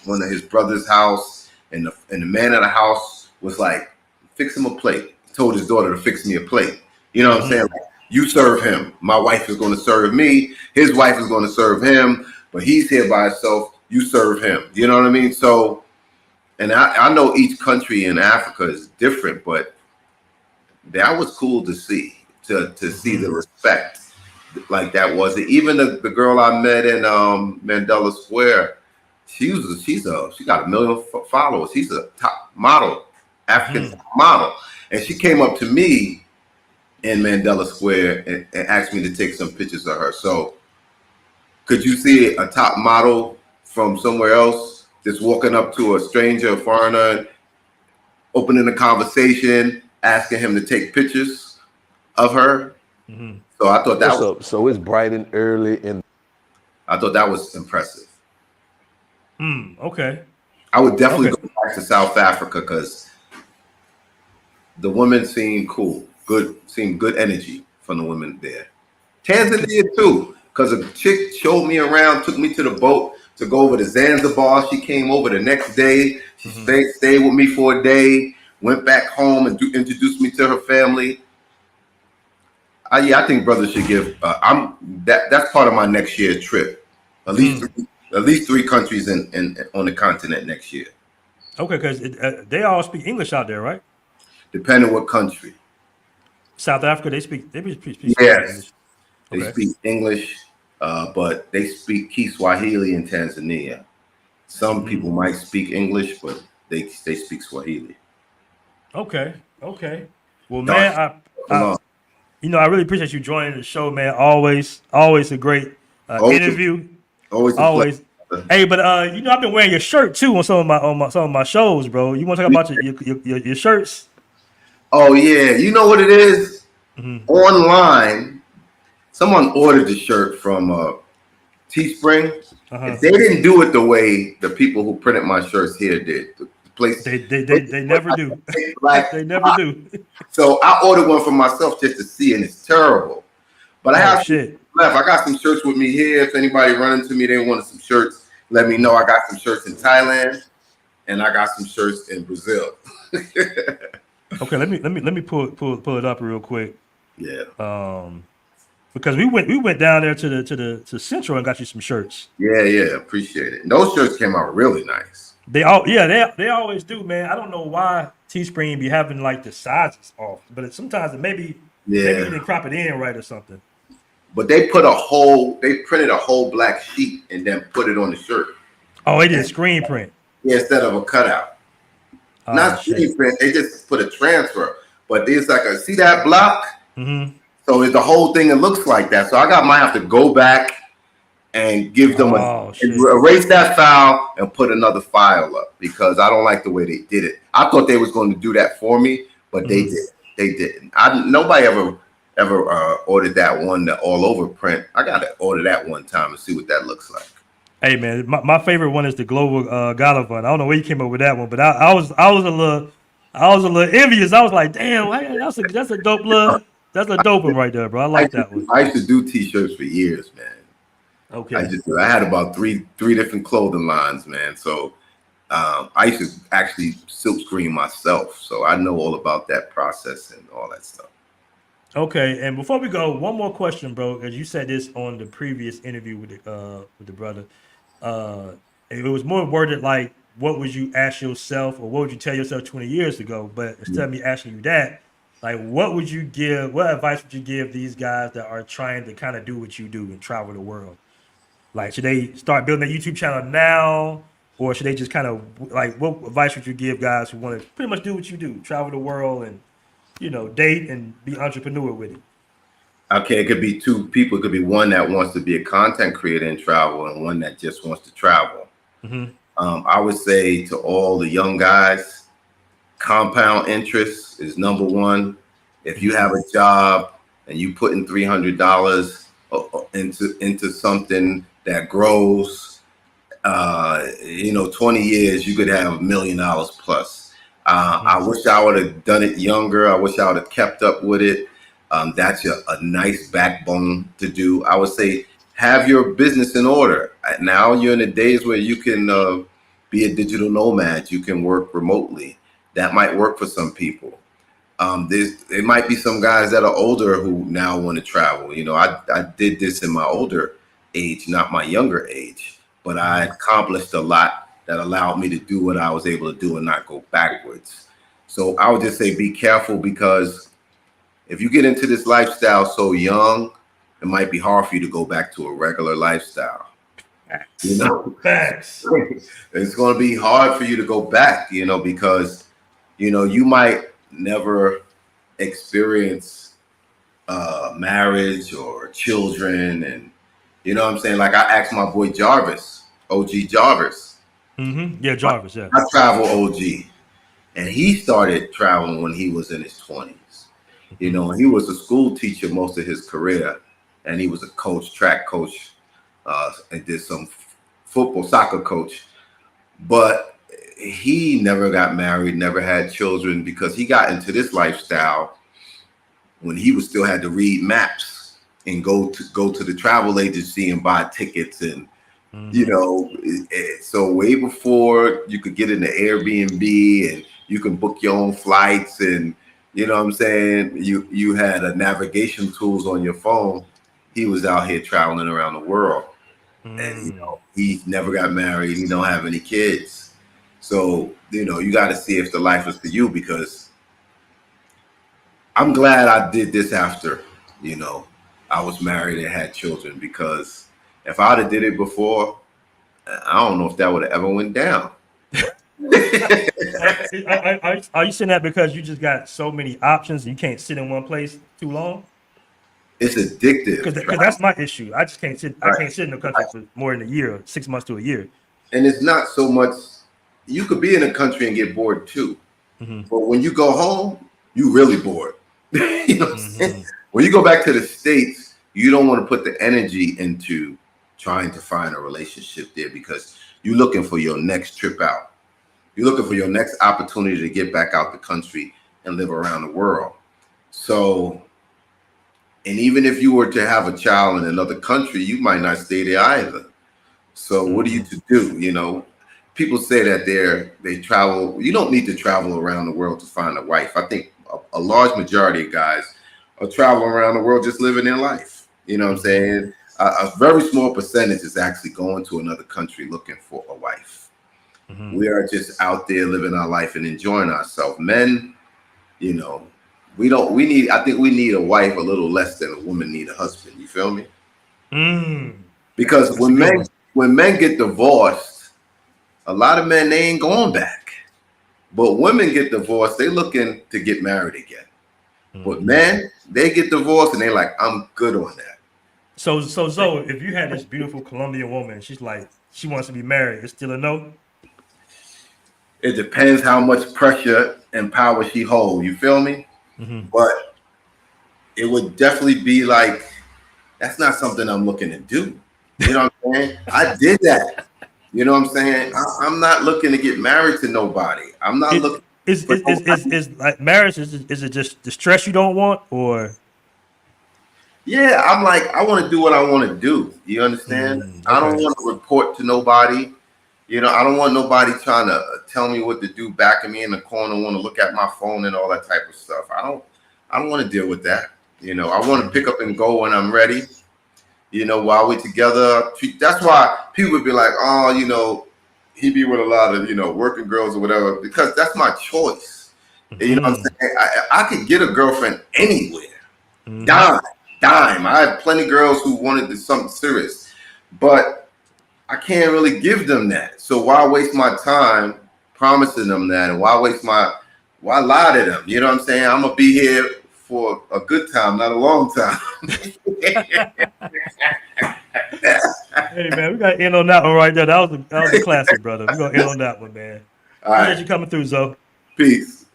one of his brother's house, and the man of the house was like, fix him a plate. He told his daughter to fix me a plate. You know what I'm saying? Like, you serve him. My wife is going to serve me. His wife is going to serve him. But he's here by himself. you serve him. You know what I mean? So, and I know each country in Africa is different, but that was cool to see, to see the respect like that was it. Even the girl I met in Mandela Square, she got 1 million followers. She's a top model, African model, and she came up to me in Mandela Square and asked me to take some pictures of her. So, could you see a top model from somewhere else just walking up to a stranger, a foreigner, opening a conversation, asking him to take pictures of her? So I thought that was so it's bright and early, and I thought that was impressive. Okay. I would definitely go back to South Africa because the women seemed cool, seemed good energy from the women there. Tanzania too, because a chick showed me around, took me to the boat to go over to Zanzibar. She came over the next day. She stayed with me for a day, went back home and introduced me to her family. I think brothers should give. That's part of my next year's trip. At least 3 countries in on the continent next year. Okay, because they all speak English out there, right? Depending what country. South Africa, they speak Yes, English. they speak English, but they speak Kiswahili in Tanzania. Some people might speak English, but they speak Swahili. Okay. Well, man, I really appreciate you joining the show, man. Always a great interview. Always. Hey, but I've been wearing your shirt too on some of my shows, bro. You want to talk about your shirts? Oh yeah, you know what it is? Online, someone ordered the shirt from Teespring. They didn't do it the way the people who printed my shirts here did. The place they never do. They never do. So I ordered one for myself just to see, and it's terrible. But I have shit left. I got some shirts with me here. If anybody run into me, they wanted some shirts, let me know. I got some shirts in Thailand, and I got some shirts in Brazil. Okay, let me pull it up real quick. Yeah. Because we went down there to Central and got you some shirts. Yeah, appreciate it. And those shirts came out really nice. They always do, man. I don't know why Teespring be having like the sizes off, but sometimes maybe you didn't crop it in right or something. But they printed a whole black sheet and then put it on the shirt. Oh, they did screen print. Yeah, instead of a cutout. Not screen print, they just put a transfer. But it's like see that block? So it's the whole thing that looks like that. So might have to go back and give them erase that file and put another file up because I don't like the way they did it. I thought they was going to do that for me, but they didn't. They didn't. Nobody ever ordered that one, the all over print. I got to order that one time and see what that looks like. Hey man, my favorite one is the Global Galavan. I don't know where you came up with that one, but I was a little envious. I was like, damn, that's a dope look. That's a dope one right there, bro. I like that one. I used to do t-shirts for years, man. Okay. I had about three different clothing lines, man. So I used to actually silk screen myself. So I know all about that process and all that stuff. Okay, and before we go, one more question, bro. Because you said this on the previous interview with the brother. It was more worded like, what would you ask yourself or what would you tell yourself 20 years ago? But instead of me asking you that, like, what advice would you give these guys that are trying to kind of do what you do and travel the world? Like, should they start building a YouTube channel now? Or should they just kind of, like, what advice would you give guys who want to pretty much do what you do, travel the world and, date and be entrepreneur with it? Okay, it could be 2 people. It could be one that wants to be a content creator and travel and one that just wants to travel. I would say to all the young guys, compound interest is number one. If you have a job and you put in $300 into something that grows, 20 years, you could have $1 million plus. I wish I would have done it younger. I wish I would have kept up with it. That's a nice backbone to do. I would say have your business in order. Now you're in the days where you can be a digital nomad. You can work remotely. That might work for some people. There might be some guys that are older who now want to travel. I did this in my older age, not my younger age. but I accomplished a lot that allowed me to do what I was able to do and not go backwards. So I would just say be careful, because if you get into this lifestyle so young, it might be hard for you to go back to a regular lifestyle. You know, Facts. it's going to be hard for you to go back, you know, because, you know, you might never experience marriage or children. And, you know what I'm saying? Like I asked my boy Jarvis, OG Jarvis. Yeah, Jarvis, yeah. I travel OG. And he started traveling when he was in his 20s. You know, he was a school teacher most of his career. And he was a coach, track coach, and did some football, soccer coach. But he never got married, never had children, because he got into this lifestyle when he was still had to read maps and go to the travel agency and buy tickets. And you know, so way before you could get into Airbnb and you can book your own flights, and you know what I'm saying, you had a navigation tools on your phone. He was out here traveling around the world. And you know, he never got married, he don't have any kids. So, you know, you got to see if the life is for you, because I'm glad I did this after, you know, I was married and had children, because if I'd have did it before, I don't know if that would have ever went down. Are you saying that because you just got so many options and you can't sit in one place too long? It's addictive. Because that's my issue. I just can't sit. Right. I can't sit in the country for more than a year, 6 months to a year. And it's not so much. You could be in a country and get bored too, but when you go home, you really bored. You know what I'm saying? When you go back to the States, you don't want to put the energy into trying to find a relationship there, because you're looking for your next trip out. You're looking for your next opportunity to get back out the country and live around the world. So, and even if you were to have a child in another country, you might not stay there either. So what are you to do? You know, people say that they travel. You don't need to travel around the world to find a wife. I think a large majority of guys are traveling around the world just living their life. You know what I'm saying? A very small percentage is actually going to another country looking for a wife. We are just out there living our life and enjoying ourselves. Men, you know, I think we need a wife a little less than a woman need a husband. You feel me? Because That's when men get divorced, a lot of men, they ain't going back. But women get divorced, they looking to get married again. But men, they get divorced and they like, I'm good on that. So Zoe, if you had this beautiful Colombian woman, she's like, she wants to be married, it's still a no? It depends how much pressure and power she holds. You feel me? But it would definitely be like, that's not something I'm looking to do. You know what I'm saying? I did that. You know what I'm saying? I'm not looking to get married to nobody. I'm not looking. Is like marriage? Is it just the stress you don't want, or? Yeah, I'm like, I want to do what I want to do. You understand? Okay. I don't want to report to nobody. You know, I don't want nobody trying to tell me what to do, backing me in the corner, want to look at my phone and all that type of stuff. I don't want to deal with that. You know, I want to pick up and go when I'm ready. You know, while we're together. That's why people would be like, oh, you know, he be with a lot of, you know, working girls or whatever, because that's my choice. You know what I'm saying? I could get a girlfriend anywhere. Dime. I had plenty of girls who wanted something serious, but I can't really give them that. So why waste my time promising them that? And why lie to them? You know what I'm saying? I'm going to be here for a good time, not a long time. Hey, man, we got to end on that one right there. That was a classic, brother. We're going to end on that one, man. All right. You coming through, Zoe. Peace.